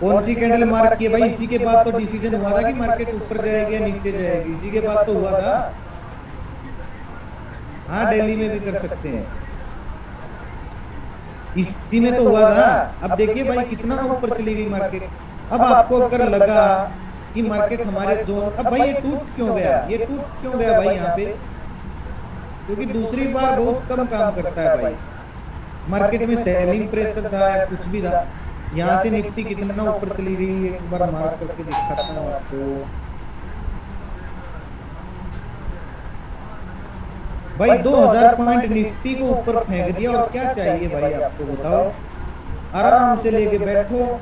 कौन सी कैंडल मार्क की है भाई। इसी के बाद तो डिसीजन हुआ था कि मार्केट ऊपर जाएगी या नीचे जाएगी, इसी के बाद तो हुआ था। हाँ दिल्ली में भी कर सकते हैं, इसी में तो हुआ था। अब देखिए भाई कितना ऊपर चली गई मार्केट। अब आपको अगर लगा कि मार्केट हमारे जोन, अब भाई ये टूट क्यों गया, ये टूट क्यों गया भाई यहाँ पे? क्योंकि दूसरी बार बहुत कम काम करता है भाई, मार्केट में सेलिंग प्रेशर था या कुछ भी था। यहाँ से निफ्टी कितना ऊपर चली गई, एक बार मार्क करके दिखाता हूँ आपको। भाई 2000 पॉइंट निफ्टी को ऊपर फेंक दिया, और क्या चाहिए भाई आपको बताओ? आराम से लेके बैठो,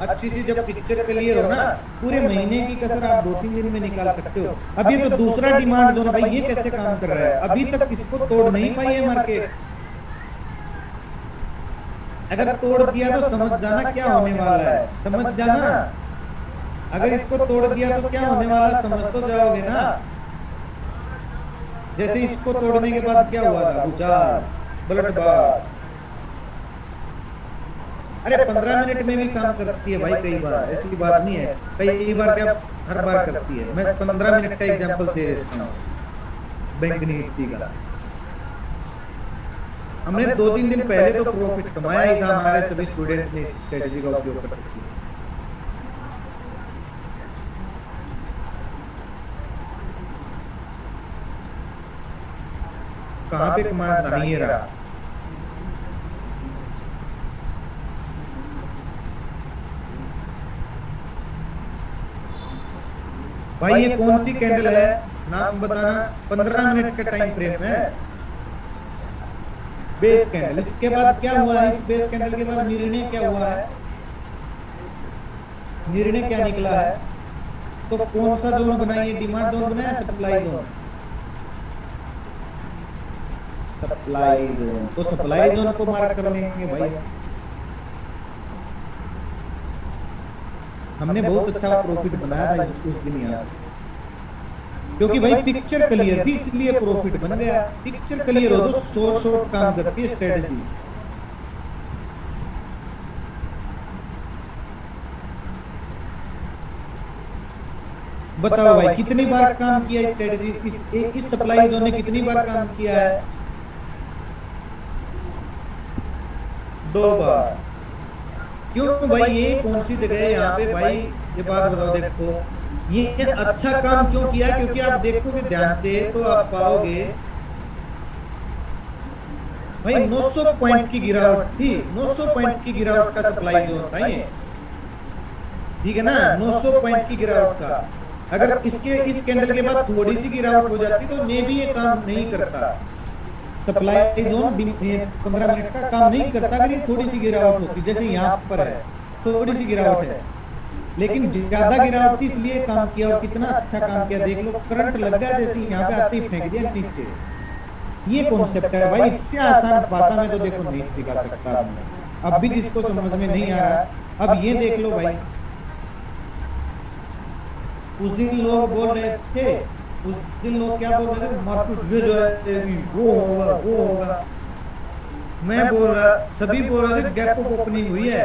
अच्छी सी जब पिक्चर क्लियर हो ना, पूरे महीने की कसर आप 2-3 दिन में निकाल सकते हो। अब ये तो दूसरा डिमांड जोन भाई, ये कैसे काम कर रहा है? अभी तक इसको तोड़ नहीं पाई है मार्केट। अगर तोड़ दिया तो समझ जाना क्या होने वाला है, समझ जाना। अगर इसको तोड़ दिया तो क्या होने वाला, समझ तो जाओगे ना। जैसे इसको तोड़ने के बाद क्या हुआ था, भूचाल, ब्लडबाथ। अरे 15 मिनट में भी काम करती है भाई, कई बार ऐसी बात नहीं है, कई बार क्या, हर बार करती है। मैं 15 मिनट का एग्जांपल दे देता हूँ बैंक निफ्टी का। हमने 2-3 दिन पहले तो प्रॉफिट कमाया ही था, हमारे सभी स्टूडेंट ने इस स्ट्रेटेजी का उपयोग करके। कहां पे कमाया था, ये रहा। भाई ये कौन सी कैंडल है, नाम बताना। 15 मिनट का टाइम फ्रेम है, बेस कैंडल। इसके बाद क्या हुआ है, इस बेस कैंडल के बाद निर्णय क्या हुआ है, निर्णय क्या निकला है। तो कौन सा जोन बनाइए, डिमांड जोन बनाया, सप्लाई जोन, सप्लाई जोन। तो सप्लाई जोन को मार्क कर लेंगे भाई। हमने बहुत अच्छा प्रॉफिट बनाया था उस दिन यहाँ से, क्योंकि भाई पिक्चर क्लियर थी, इसलिए प्रॉफिट बन गया। पिक्चर क्लियर हो तो शॉर्ट शॉर्ट काम करती है स्ट्रेटेजी। बताओ भाई कितनी बार काम किया स्ट्रेटेजी, इस सप्लाई जोन ने कितनी बार काम किया है, 2 बार। क्यों भाई, ये कौन सी जगह है यहाँ पे भाई, ये बात बताओ। देखो ये अच्छा काम क्यों किया, क्योंकि आप देखोगे ध्यान से तो आप पाओगे भाई 900 पॉइंट की गिरावट थी, 900 पॉइंट की गिरावट का सप्लाई जोन था ये, ठीक है ना, 900 पॉइंट की गिरावट का। अगर इसके इस कैंडल के बाद थोड़ी सी गिरावट हो जाती तो मे भी ये काम नहीं करता, सप्लाई जोन 15 मिनट का काम नहीं करता अगर ये थोड़ी सी गिरावट होती। जैसे यहाँ पर है थोड़ी सी गिरावट है, लेकिन ज्यादा गिरावट थी इसलिए काम किया, और कितना अच्छा काम किया। देख लो करंट लग गया, जैसे यहाँ पे आते ही फेंक दिया नीचे। ये कॉन्सेप्ट है भाई, इससे आसान भाषा में तो देखो नहीं सिखा सकता आपने। अब भी जिसको समझ में नहीं आ रहा, अब ये देख लो भाई। उस दिन लोग बोल रहे थे, उस दिन लोग क्या बोल रहे थे, मार्केट में जो है वो होगा वो होगा। मैं बोल रहा, सभी बोल रहे थे गैप अप ओपनिंग हुई है,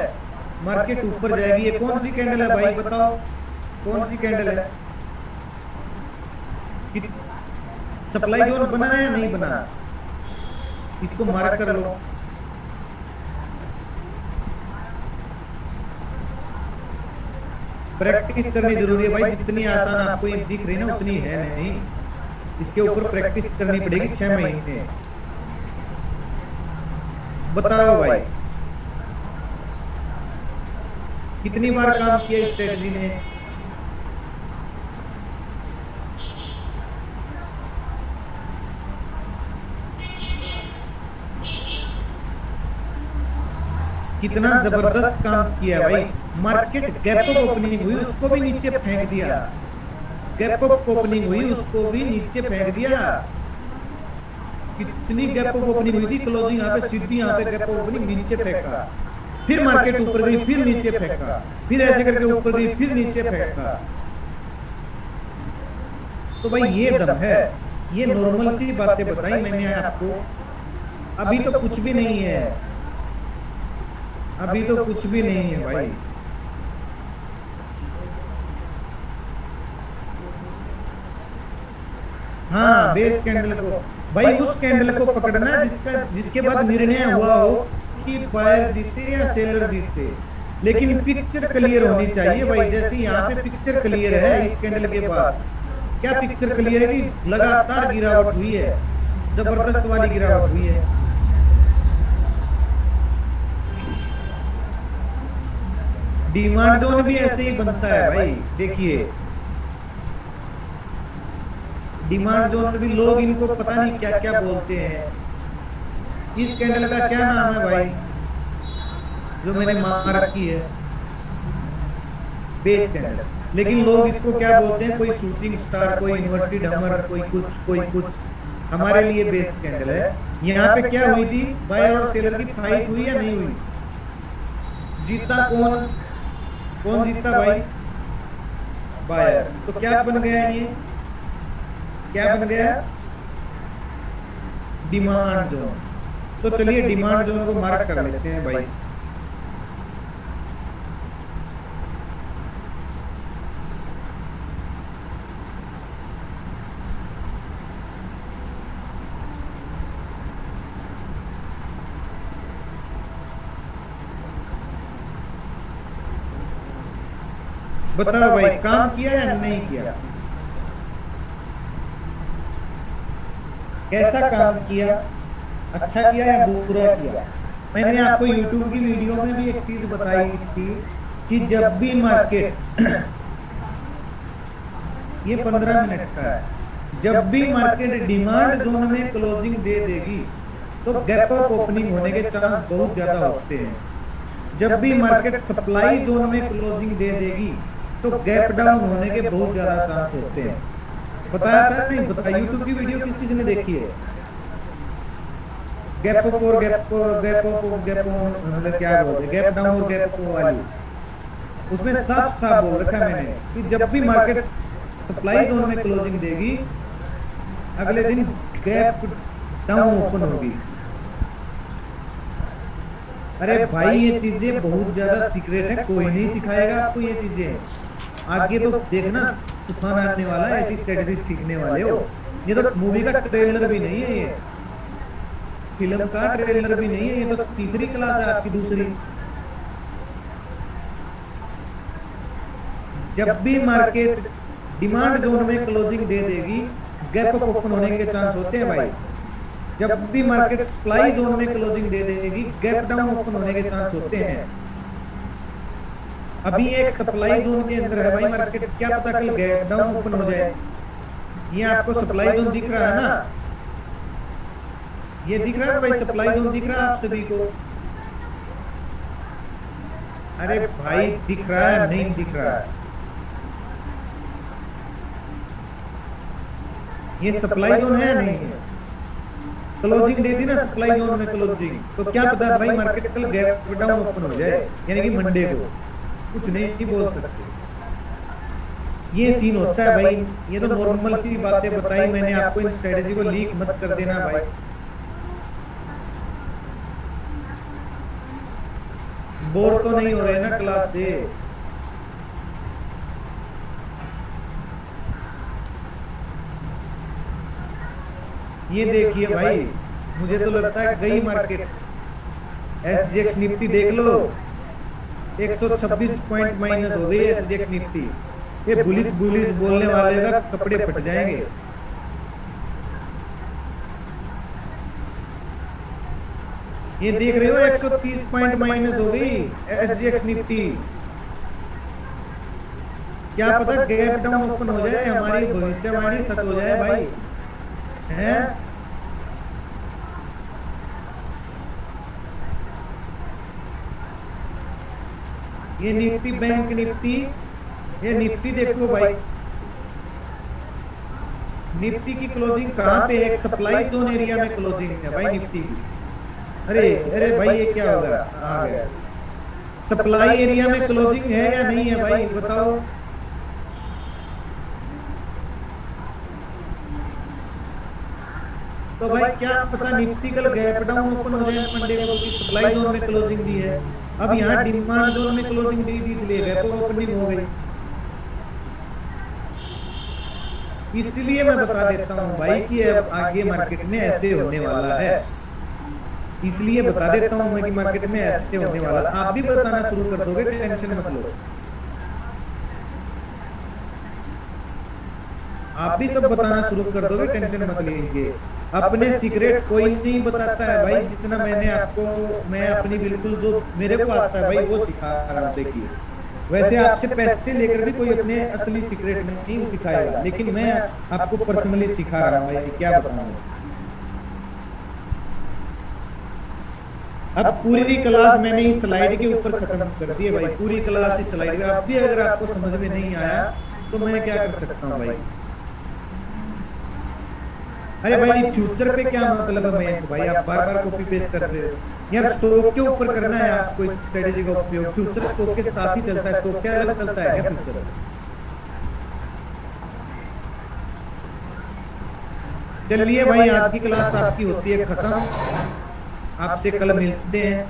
मार्केट ऊपर जाएगी। ये कौन सी कैंडल है भाई, बताओ कौन सी कैंडल है। सप्लाई जोन बना है या नहीं बना, इसको मार्क कर लो। प्रैक्टिस करनी जरूरी है भाई, जितनी आसान आपको ये दिख रही है ना उतनी है नहीं, इसके ऊपर प्रैक्टिस करनी पड़ेगी 6 महीने। बताओ भाई कितनी बार काम किया स्ट्रेटजी ने। कितना जबरदस्त काम किया भाई। मार्केट गैप अप ओपनिंग हुई उसको भी नीचे फेंक दिया, गैप अप ओपनिंग हुई उसको भी नीचे फेंक दिया। कितनी गैप अप ओपनिंग हुई थी, क्लोजिंग यहाँ पे सीधी, यहाँ पे गैप अप ओपनिंग नीचे फेंका, फिर मार्केट ऊपर गई, फिर नीचे फेंका, फिर ऐसे करके ऊपर गई, फिर नीचे फेंका। तो भाई ये दम है, ये नॉर्मल सी बातें बताई मैंने आपको। अभी तो कुछ भी नहीं है, अभी तो कुछ भी नहीं है भाई। हाँ बेस कैंडल को भाई, उस कैंडल को पकड़ना जिसके बाद निर्णय हुआ हो कि बायर जीते या सेलर जीते, लेकिन पिक्चर क्लियर होनी चाहिए भाई। जैसे यहाँ पे पिक्चर क्लियर है, इस कैंडल के बाद क्या पिक्चर क्लियर है कि लगातार गिरावट हुई है, जबरदस्त वाली गिरावट हुई है। डिमांड जोन भी ऐसे ही बनता है भाई। देखिए डिमांड जोन भी लोग इनको पता नहीं क्या क्या बोलते हैं। इस कैंडल का क्या नाम है भाई जो मैंने मार रखी है, बेस कैंडल। लेकिन लोग इसको क्या बोलते हैं, कोई शूटिंग स्टार, कोई इन्वर्टेड हमर, कोई कुछ कोई कुछ। हमारे लिए बेस कैंडल है। यहाँ पे क्या हुई थी, बायर और सेलर की फाइट हुई या नहीं हुई, जीता कौन, कौन जीता भाई, बायर। तो क्या बन गया ये, क्या बन गया, डिमांड जोन। तो चलिए डिमांड जोन को मार्क कर लेते हैं भाई। बताओ भाई काम किया या नहीं किया, कैसा काम किया, अच्छा किया या बुरा किया। मैंने आपको YouTube की वीडियो में भी एक चीज बताई थी कि जब भी मार्केट ये 15 मिनट का है, जब भी मार्केट डिमांड जोन में क्लोजिंग दे देगी तो गैप अप ओपनिंग होने के चांस बहुत ज्यादा होते हैं। जब भी मार्केट सप्लाई जोन में क्लोजिंग दे देगी तो गैप डाउन होने के बहुत ज्यादा चांस होते हैं। बताया था नहीं बताया, यूट्यूब की वीडियो किस किसी ने देखी है, गैप अप और गैप गैप अप गैप मतलब क्या बोलते हैं, गैप डाउन और गैप अप वाली, उसमें साफ साफ बोल रखा है मैंने कि जब भी मार्केट सप्लाई जोन में क्लोजिंग देगी अगले दिन गैप डाउन ओपन होगी। अरे भाई ये चीजें बहुत ज्यादा सीक्रेट है, कोई नहीं सिखाएगा आपको ये चीजें। आगे तो देखना तूफान आने वाला है, ऐसी स्ट्रेटेजी सीखने वाले हो। ये तो मूवी का ट्रेलर भी नहीं है, ये फिल्म का ट्रेलर भी नहीं है, ये तो तीसरी क्लास है आपकी, दूसरी। जब भी मार्केट डिमांड जोन में क्लोजिंग दे देगी गैप अप ओपन होने के चांस होते हैं भाई। जब भी मार्केट सप्लाई जोन में क्लोजिंग दे देगी गैप डाउन ओपन होने के चांस होते हैं। अभी एक सप्लाई जोन के अंदर है भाई मार्केट, क्या पता कल गैप डाउन ओपन हो जाए। ये आपको सप्लाई जोन दिख रहा है ना, ये दिख रहा है भाई, सप्लाई जोन दिख रहा है आप सभी को। अरे भाई दिख रहा है नहीं दिख रहा है, ये सप्लाई जोन है नहीं है। क्लोजिंग दे दी ना सप्लाई जोन में क्लोजिंग, तो क्या पता भाई मार्केट कल गैप डाउन ओपन हो जाए, यानी कि मंडे को। कुछ नहीं बोल सकते, ये सीन होता है भाई। ये तो नॉर्मल सी बातें बताई मैंने आपको, इन स्ट्रेटेजी को लीक मत कर देना भाई। बोर तो नहीं हो रहे ना क्लास से। ये देखिए भाई, मुझे तो लगता है गई मार्केट। एसजीएक्स निफ्टी देख लो, 126 पॉइंट माइनस हो गई एसजीएक्स निफ्टी। ये बुलिश बुलिश बोलने वाले का कपड़े फट जाएंगे। ये देख रहे हो 130 पॉइंट माइनस हो गई एसजीएक्स निफ्टी। क्या पता गैप डाउन ओपन हो जाए, हमारी भविष्यवाणी सच हो जाए भाई, है। ये निफ्टी बैंक निफ्टी, ये निफ्टी देखो भाई, निफ्टी की क्लोजिंग कहां पे है, एक सप्लाई जोन एरिया में क्लोजिंग है भाई निफ्टी की। अरे अरे भाई ये क्या होगा, आ गया सप्लाई एरिया में क्लोजिंग है या नहीं है भाई बताओ। तो भाई क्या पता निफ्टी कल गैप डाउन ओपन हो जाए मंडे को, क्योंकि सप्लाई जोन में क्लोजिंग दी है। अब यहाँ डिमांड जोन में क्लोजिंग दी थी इसलिए गैप ओपनिंग हो गई। इसलिए मैं बता देता हूँ भाई कि अब आगे मार्केट में ऐसे होने वाला है, इसलिए बता देता हूँ मैं कि मार्केट में ऐसे होने वाला। आप भी बताना शुरू कर दोगे, टेंशन मत लो। आप भी सब बताना शुरू कर दोगे, टेंशन मत लीजिए। अपने सीक्रेट कोई नहीं बताता है भाई, जितना मैंने आपको, मैं अपनी बिल्कुल जो मेरे को आता है भाई वो सिखा रहा हूँ। देखिए वैसे आपसे पैसे लेकर भी कोई अपने असली सीक्रेट नहीं सिखाएगा, लेकिन मैं आपको पर्सनली सिखा रहा हूँ भाई, क्या बताऊँ। अब पूरी क्लास मैंने इस स्लाइड के ऊपर खत्म कर दी है भाई, पूरी क्लास इस स्लाइड में। अब भी अगर आपको समझ में नहीं आया तो मैं क्या कर सकता हूँ भाई। अरे भाई फ्यूचर पे क्या मतलब है मैं भाई, आप बार बार कॉपी पेस्ट कर रहे हो यार। स्टॉक के ऊपर करना है आपको इस स्ट्रेटेजी का उपयोग। फ्यूचर स्टॉक के साथ ही चलता है, स्टॉक से अलग चलता है क्या फ्यूचर। चलिए भाई, आज की क्लास आपकी होती है खत्म, आपसे कल मिलते हैं।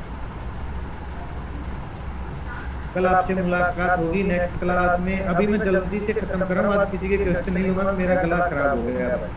कल आपसे मुलाकात होगी नेक्स्ट क्लास में। अभी मैं जल्दी से खत्म कर रहा हूँ, आज किसी के क्वेश्चन नहीं लूंगा, मेरा गला खराब हो गया भाई।